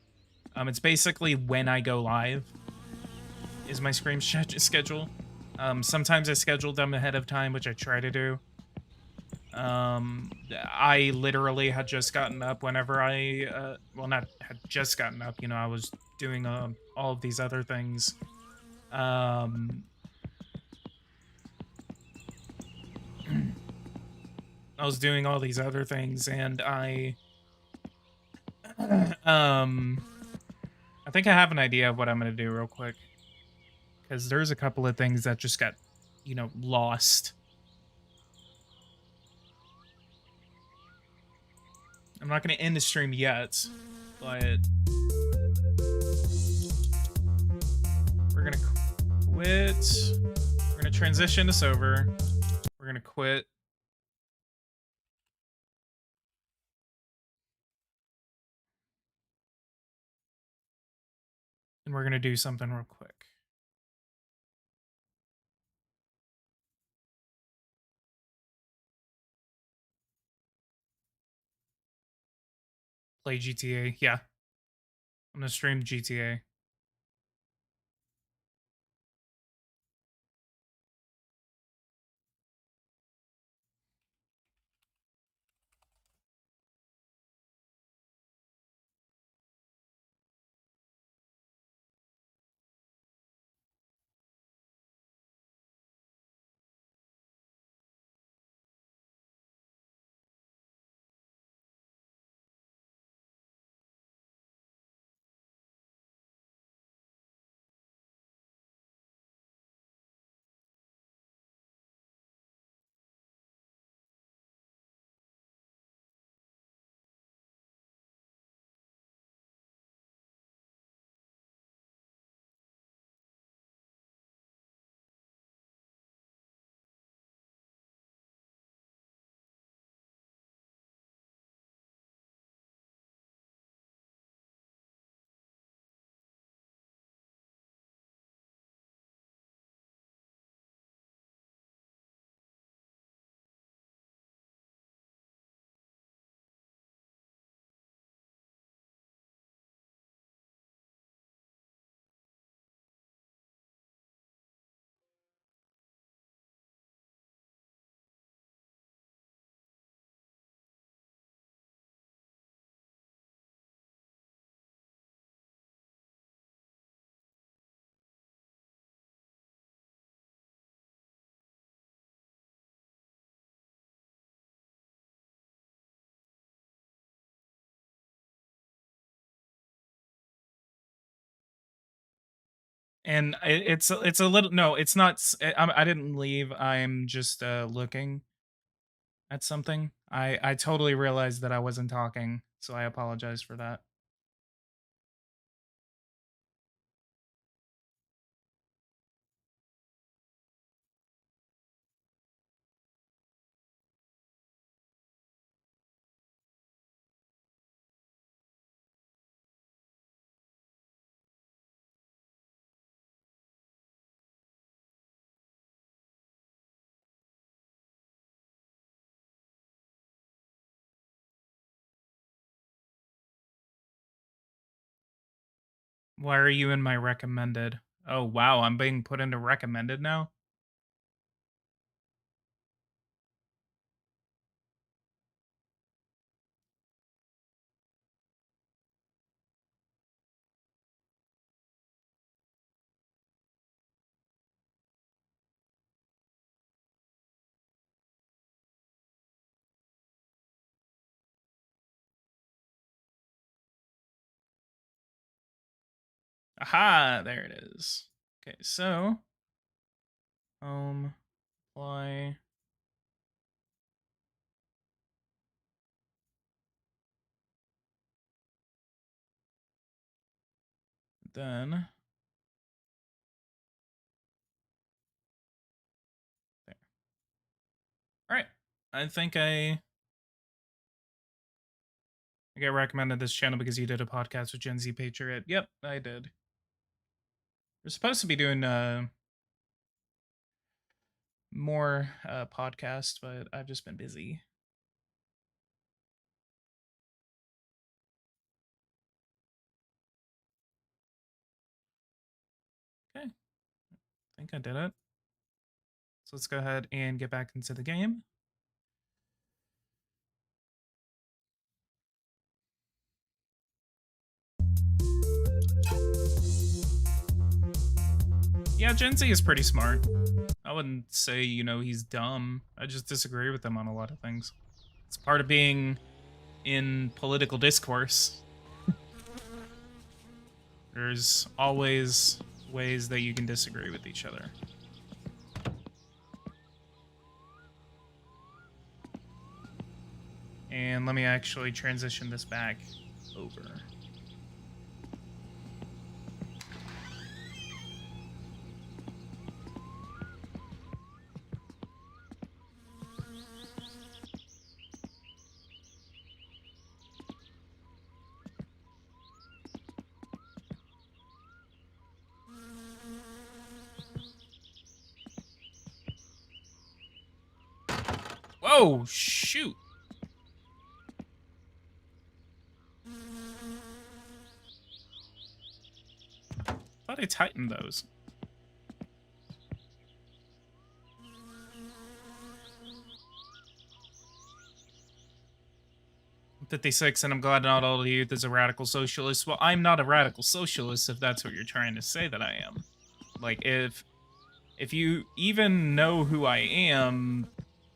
It's basically when I go live is my stream schedule. Sometimes I schedule them ahead of time, which I try to do. I literally had just gotten up whenever I, well, not had just gotten up, you know, I was doing, all of these other things. I was doing all these other things, and I think I have an idea of what I'm gonna do real quick. Because there's a couple of things that just got, you know, lost. I'm not going to end the stream yet, but we're going to quit. We're going to transition this over. We're going to quit. And we're going to do something real quick. Play GTA. Yeah. I'm going to stream GTA. And it's a little, no, it's not. I didn't leave. I'm just looking at something. I totally realized that I wasn't talking, so I apologize for that. Why are you in my recommended? Oh wow, I'm being put into recommended now. Aha, there it is. Okay, so apply. Then there. All right, I think I get recommended this channel because you did a podcast with Gen Z Patriot. Yep, I did. We're supposed to be doing more podcasts, but I've just been busy. Okay, I think I did it. So let's go ahead and get back into the game. Yeah, Gen Z is pretty smart. I wouldn't say, you know, he's dumb. I just disagree with him on a lot of things. It's part of being in political discourse. There's always ways that you can disagree with each other. And let me actually transition this back over. Whoa, shoot. Thought I tightened those. 56, and I'm glad not all the youth is a radical socialist. Well, I'm not a radical socialist if that's what you're trying to say that I am. Like, if you even know who I am,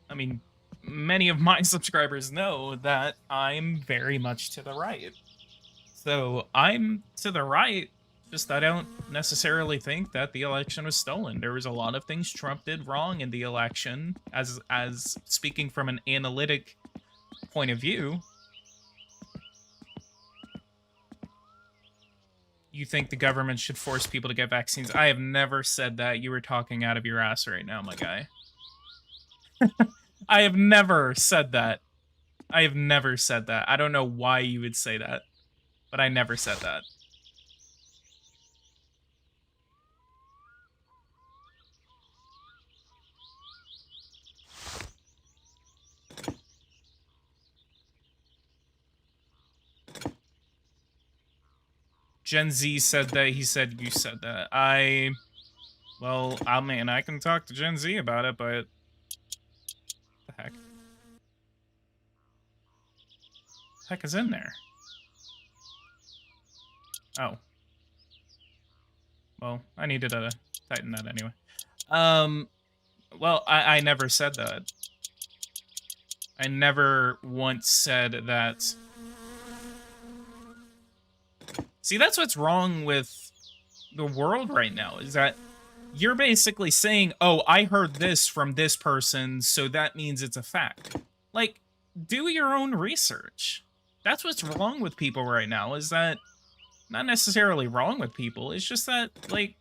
I mean, many of my subscribers know that I'm very much to the right. So I'm to the right, just I don't necessarily think that the election was stolen. There was a lot of things Trump did wrong in the election, as speaking from an analytic point of view. You think the government should force people to get vaccines? I have never said that. You were talking out of your ass right now, my guy. I have never said that. I have never said that. I don't know why you would say that, but I never said that. Gen Z said that. He said you said that. Well, I mean, I can talk to Gen Z about it, but the heck? The heck is in there? Oh. Well, I needed to tighten that anyway. Well, I never said that. I never once said that. See, that's what's wrong with the world right now, is that you're basically saying, oh, I heard this from this person, so that means it's a fact. Like, do your own research. That's what's wrong with people right now, is that not necessarily wrong with people, it's just that, like,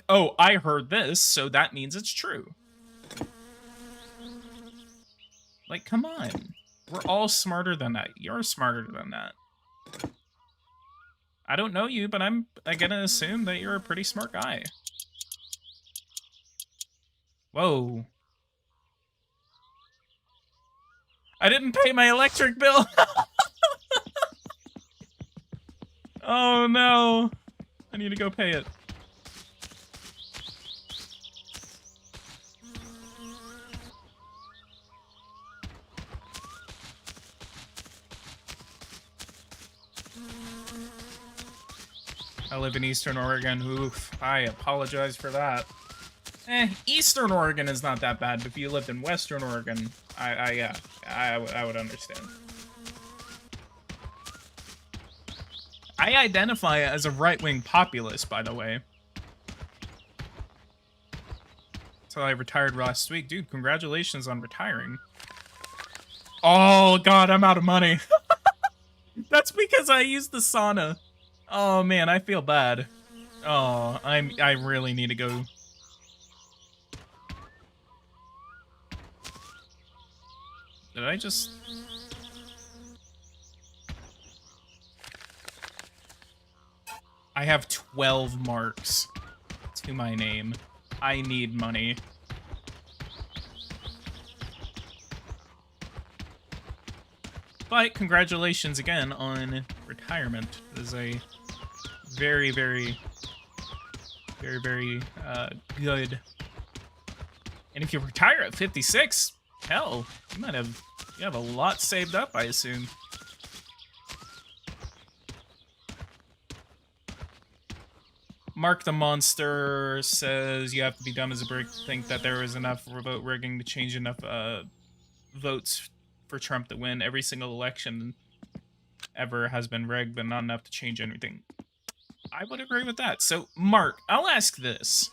oh, I heard this, so that means it's true. Like, come on. We're all smarter than that. You're smarter than that. I don't know you, but I'm gonna assume that you're a pretty smart guy. Whoa. I didn't pay my electric bill. Oh no. I need to go pay it. I live in Eastern Oregon. Oof. I apologize for that. Eastern Oregon is not that bad, but if you lived in Western Oregon, I would understand. I identify as a right-wing populist, by the way. Until I retired last week. Dude, congratulations on retiring. Oh, God, I'm out of money. That's because I used the sauna. Oh, man, I feel bad. Oh, I really need to go. Did I just... I have 12 marks to my name. I need money. But congratulations again on retirement. It is a very, very, very, very good. And if you retire at 56, hell, you have a lot saved up, I assume. Mark the Monster says you have to be dumb as a brick to think that there was enough vote rigging to change enough votes for Trump to win. Every single election ever has been rigged, but not enough to change anything. I would agree with that. So, Mark, I'll ask this.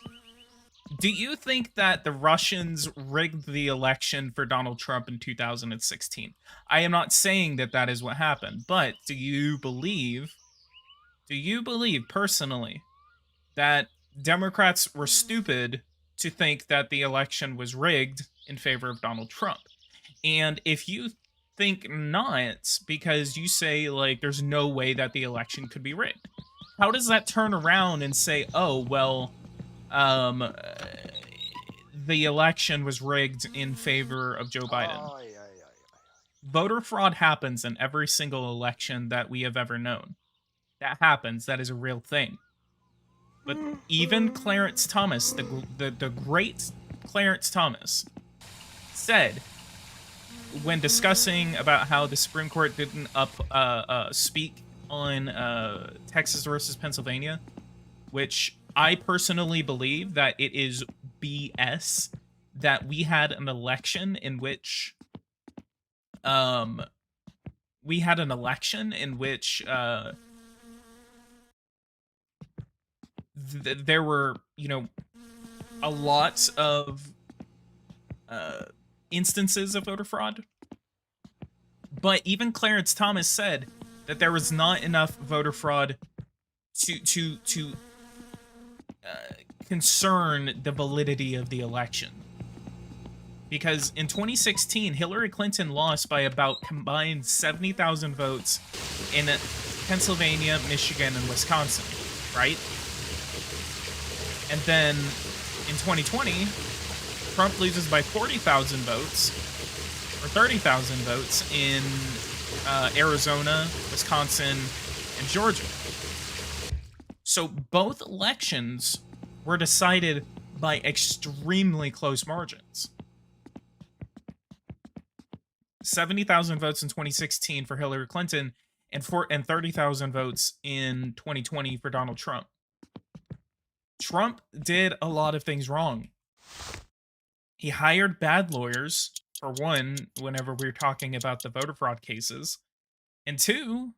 Do you think that the Russians rigged the election for Donald Trump in 2016? I am not saying that that is what happened, but do you believe personally that Democrats were stupid to think that the election was rigged in favor of Donald Trump? And if you think not, because you say, like, there's no way that the election could be rigged, how does that turn around and say, oh, well, the election was rigged in favor of Joe Biden? Voter fraud happens in every single election that we have ever known. That happens. That is a real thing. But even Clarence Thomas, the great Clarence Thomas, said when discussing about how the Supreme Court didn't speak on Texas versus Pennsylvania, which I personally believe that it is BS that we had an election in which there were, a lot of instances of voter fraud. But even Clarence Thomas said that there was not enough voter fraud to concern the validity of the election. Because in 2016, Hillary Clinton lost by about combined 70,000 votes in Pennsylvania, Michigan, and Wisconsin, right? And then in 2020, Trump loses by 40,000 votes, or 30,000 votes in Arizona, Wisconsin, and Georgia. So both elections were decided by extremely close margins. 70,000 votes in 2016 for Hillary Clinton, and 30,000 votes in 2020 for Donald Trump. Trump did a lot of things wrong. He hired bad lawyers, for one, whenever we're talking about the voter fraud cases. And two,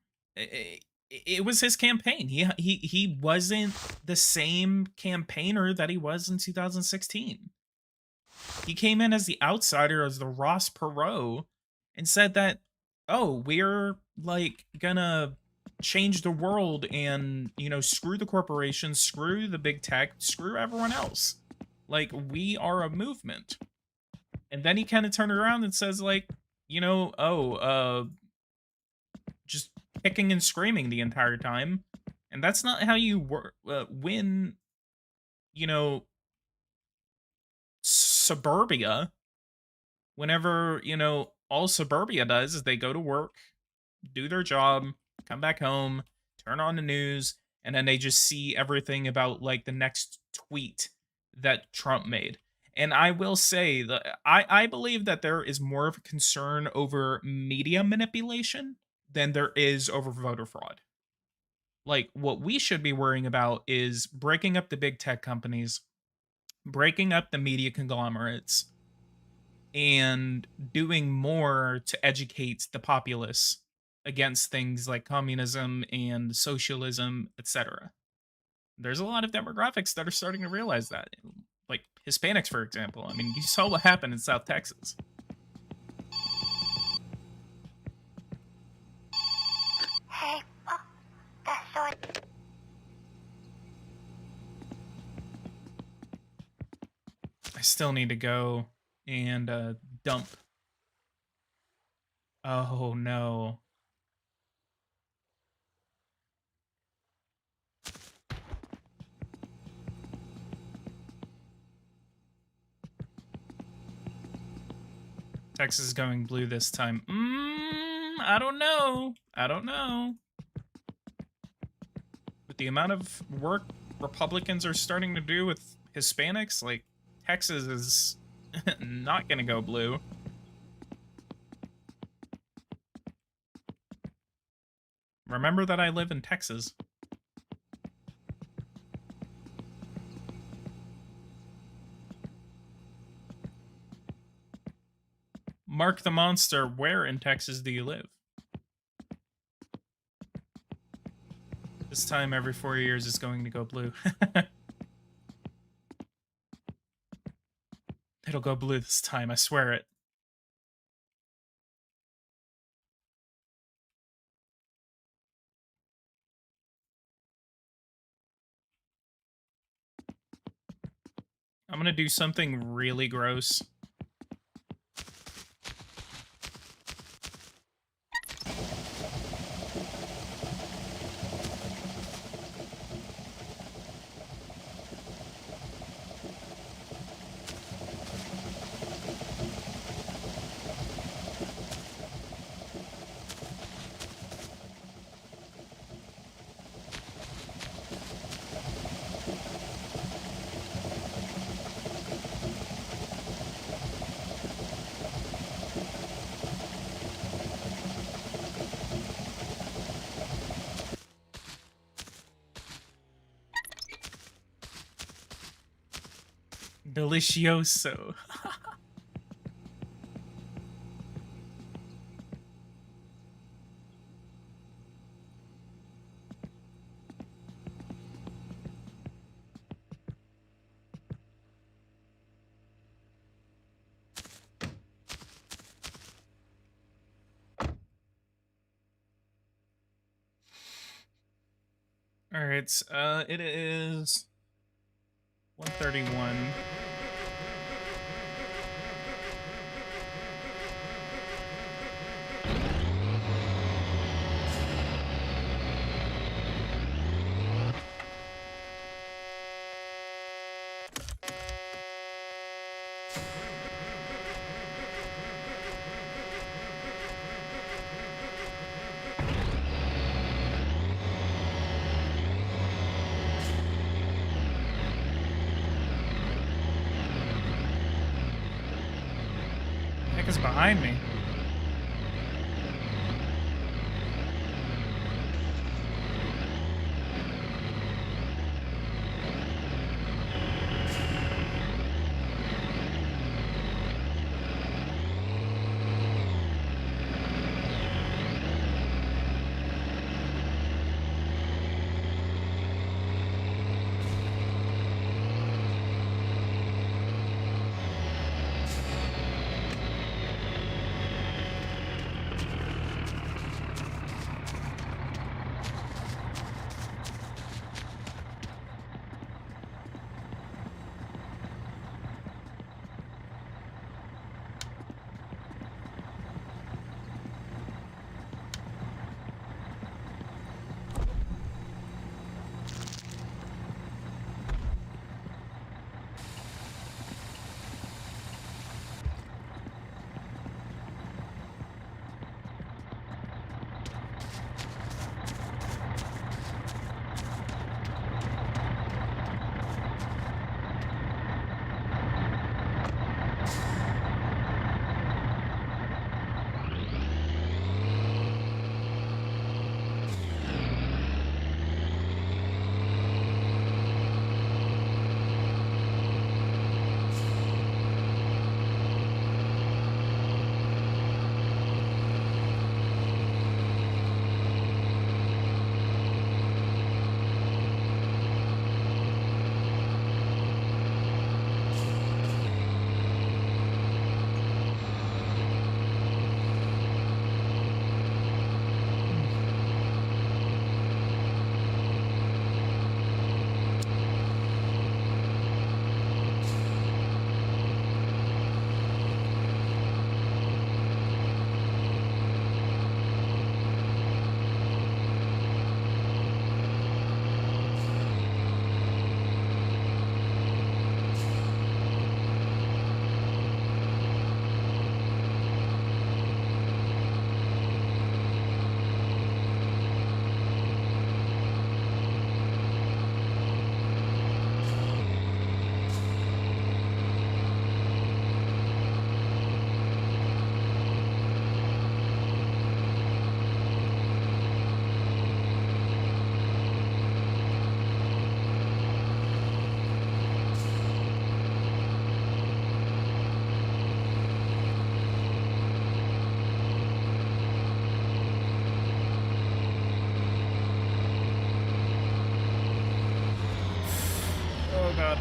it was his campaign. He wasn't the same campaigner that he was in 2016. He came in as the outsider, as the Ross Perot, and said that, oh, we're like gonna change the world and, you know, screw the corporations, screw the big tech, screw everyone else. Like, we are a movement. And then he kind of turned around and says, like, you know, just kicking and screaming the entire time. And that's not how you win, you know, suburbia. Whenever, you know, all suburbia does is they go to work, do their job, come back home, turn on the news, and then they just see everything about like the next tweet that Trump made. And I will say that I believe that there is more of a concern over media manipulation than there is over voter fraud. Like, what we should be worrying about is breaking up the big tech companies, breaking up the media conglomerates, and doing more to educate the populace against things like communism and socialism, etc. There's a lot of demographics that are starting to realize that. Like Hispanics, for example. I mean, you saw what happened in South Texas. Hey, that's so. I still need to go and dump. Oh no. Texas is going blue this time. I don't know. I don't know. With the amount of work Republicans are starting to do with Hispanics, like, Texas is not gonna go blue. Remember that I live in Texas. Mark the Monster, where in Texas do you live? This time every 4 years is going to go blue. It'll go blue this time, I swear it. I'm gonna do something really gross. Delicioso. All right, it is 1:31. The heck is behind me? God.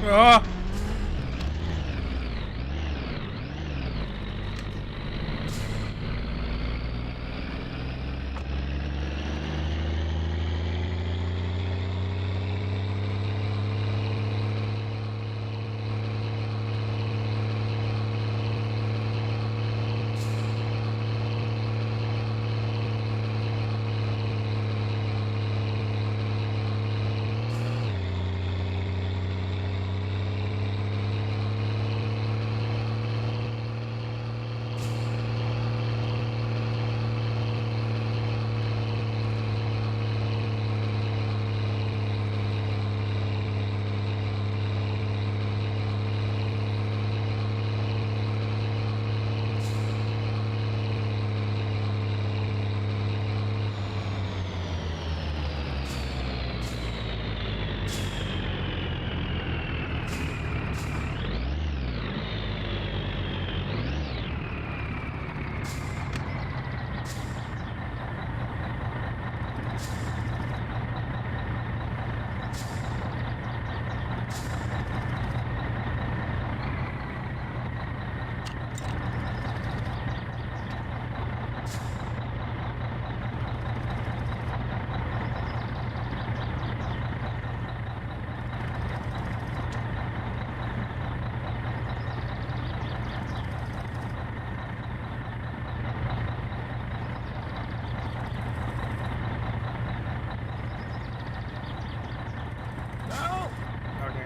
Ah!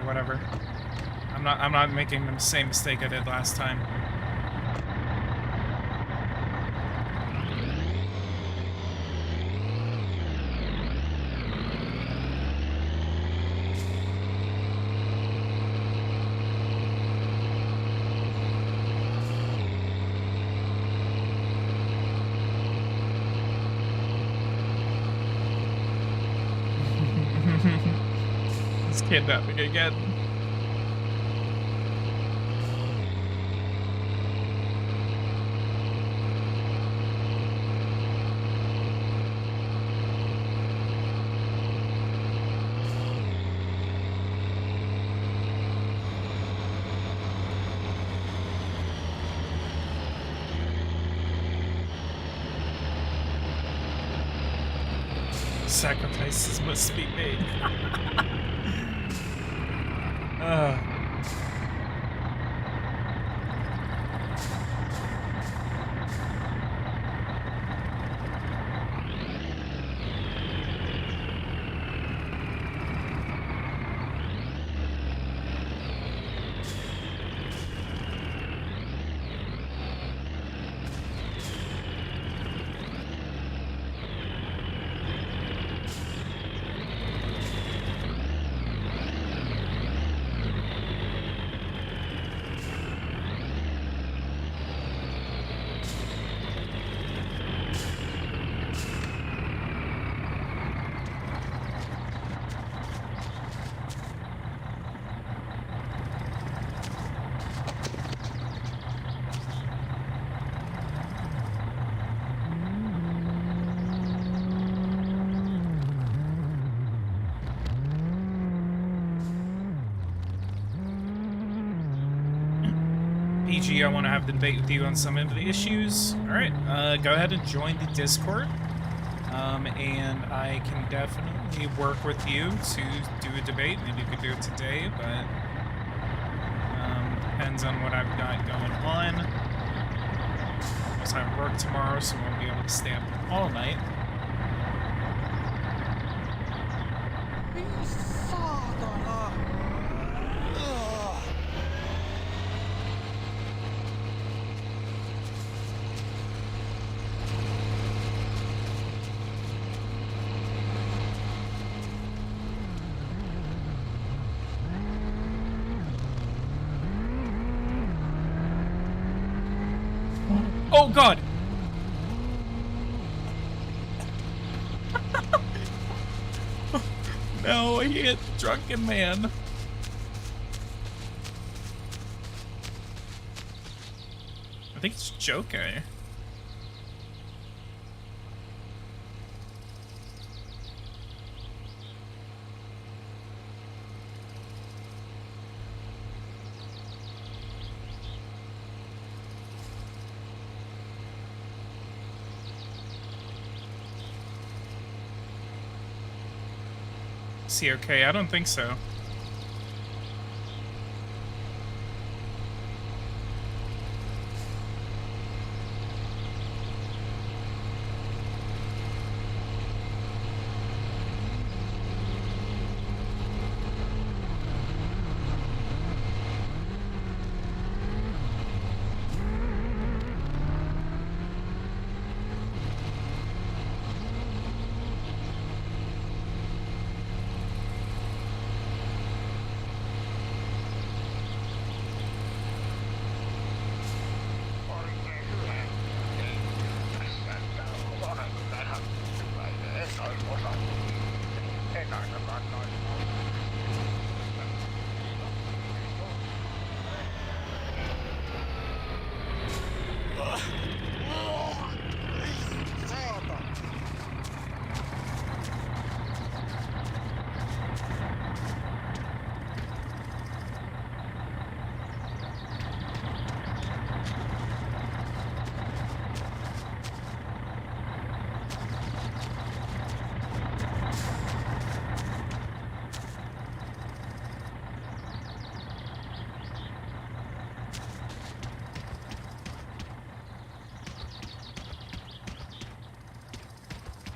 Whatever. I'm not making the same mistake I did last time. It's kidnapping again. Sacrifices must be made. PG, I want to have the debate with you on some of the issues. All right, go ahead and join the Discord, and I can definitely work with you to do a debate. Maybe you could do it today, but depends on what I've got going on. I also have work tomorrow, so I won't be able to stay up all night. Oh god! No, I hit drunken man. I think it's Joker. Is he okay? I don't think so.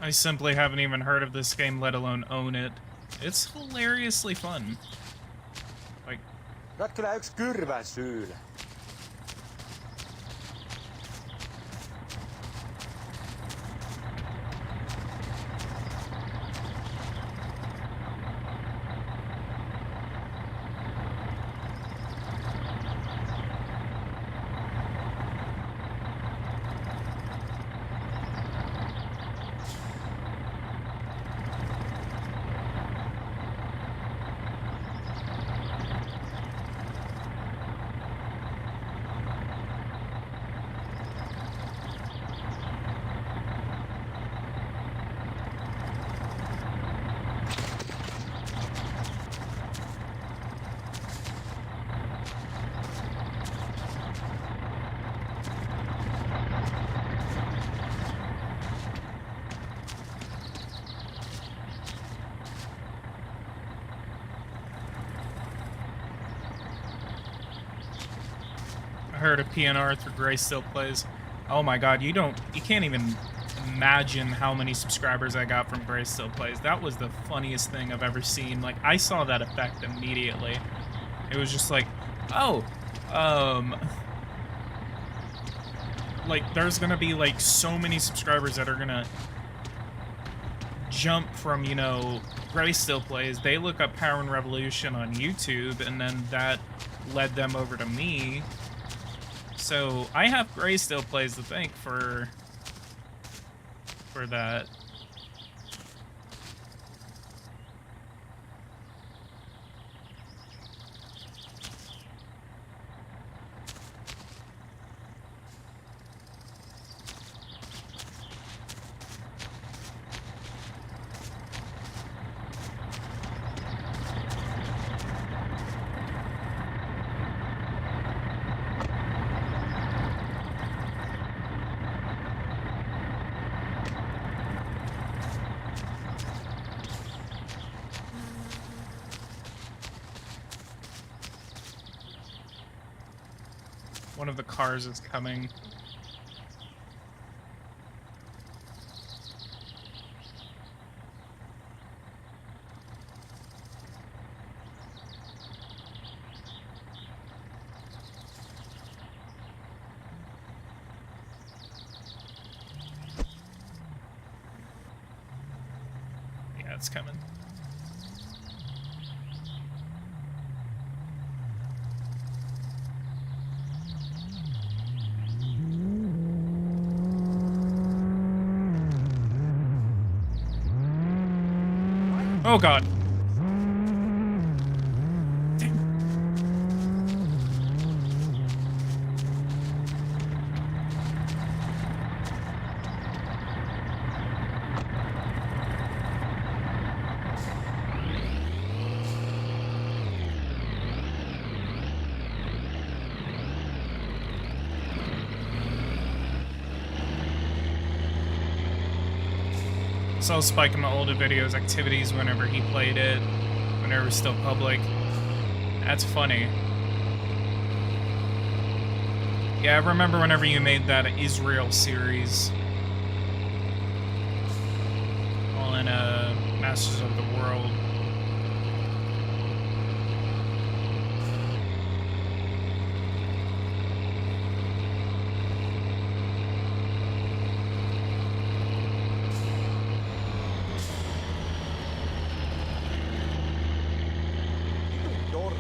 I simply haven't even heard of this game, let alone own it. It's hilariously fun. Like, Olet kyllä yksi kyrvän syylä. heard of PNR through Gray Still Plays. Oh my god, you can't even imagine how many subscribers I got from Gray Still Plays. That was the funniest thing I've ever seen. Like, I saw that effect immediately. It was just like, oh, like, there's gonna be, like, so many subscribers that are gonna jump from, you know, Gray Still Plays. They look up Power and Revolution on YouTube, and then that led them over to me. So I have Gray Still Plays to thank for that. One of the cars is coming. Yeah, it's coming. Oh god. Damn. Saw Spike in my older videos, activities whenever he played it, whenever it was still public. That's funny. Yeah, I remember whenever you made that Israel series. All in Masters of the World. Jorma.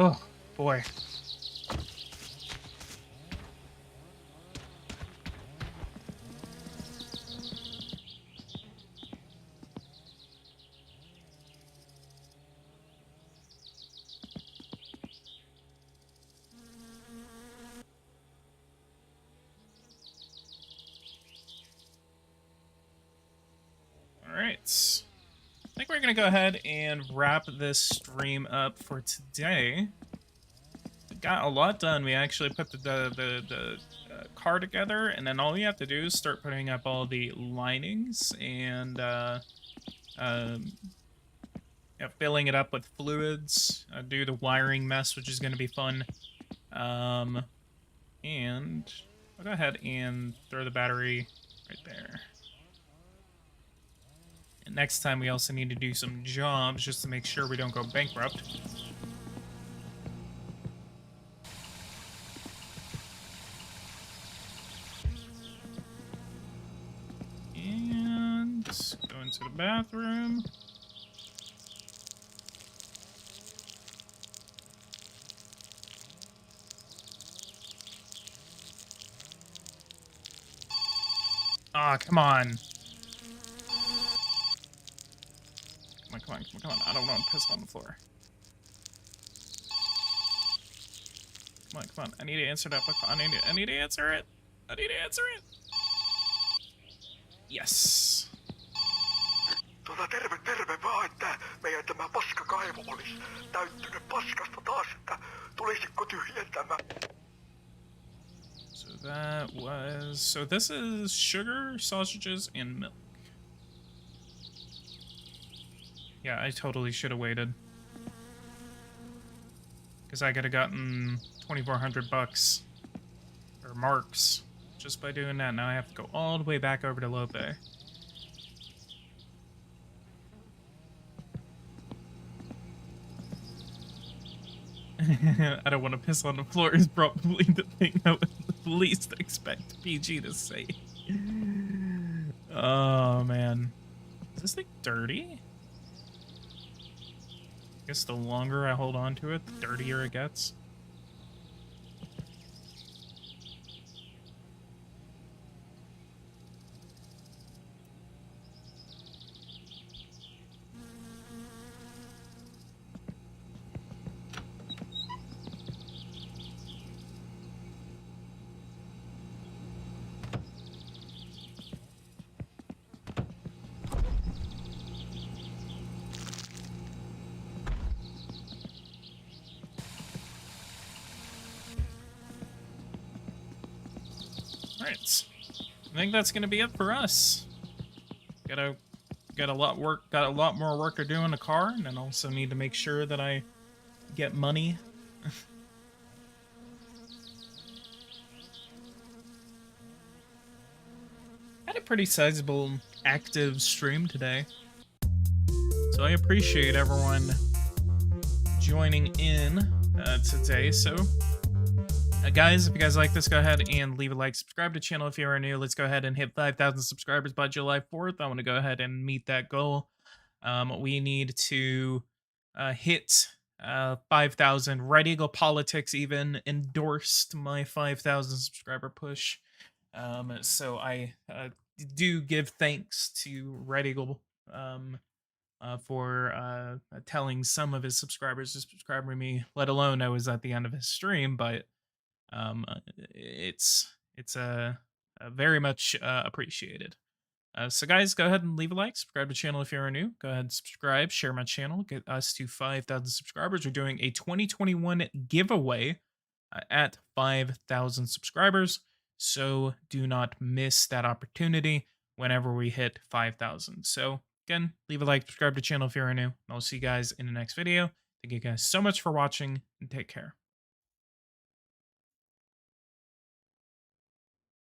Oh, boy. All right. I think we're going to go ahead and wrap this stream up for today. We got a lot done. We actually put the car together, and then all we have to do is start putting up all the linings and filling it up with fluids. Do the wiring mess, which is going to be fun. And I'll go ahead and throw the battery right there. And next time we also need to do some jobs just to make sure we don't go bankrupt. And go into the bathroom. Ah, come on. Come on. I don't want to piss on the floor. Come on. I need to answer that. I need to answer it. Yes. Terve vaan, että meidän tämä paskakaivo olisi täyttynyt paskasta taas, että tulisitko tyhjentämään? So this is sugar, sausages, and milk. Yeah, I totally should have waited. Because I could have gotten 2,400 bucks. Or marks. Just by doing that. Now I have to go all the way back over to Lope. I don't want to piss on the floor is probably the thing I would least expect PG to say. Oh, man. Is this thing dirty? I guess the longer I hold on to it, the dirtier it gets. Alright. I think that's gonna be it for us. Got a lot more work to do in the car, and then also need to make sure that I get money. Had a pretty sizable active stream today. So I appreciate everyone joining in today. So guys, if you guys like this, go ahead and leave a like, subscribe to the channel if you are new. Let's go ahead and hit 5,000 subscribers by July 4th. I want to go ahead and meet that goal. We need to hit 5,000. Red Eagle Politics even endorsed my 5,000 subscriber push. So I do give thanks to Red Eagle for telling some of his subscribers to subscribe to me, let alone I was at the end of his stream, but it's very much appreciated. So guys, go ahead and leave a like, subscribe to the channel if you're new. Go ahead and subscribe, share my channel, get us to 5,000 subscribers. We're doing a 2021 giveaway at 5,000 subscribers. So do not miss that opportunity whenever we hit 5,000. So again, leave a like, subscribe to the channel if you're new. And I'll see you guys in the next video. Thank you guys so much for watching, and take care.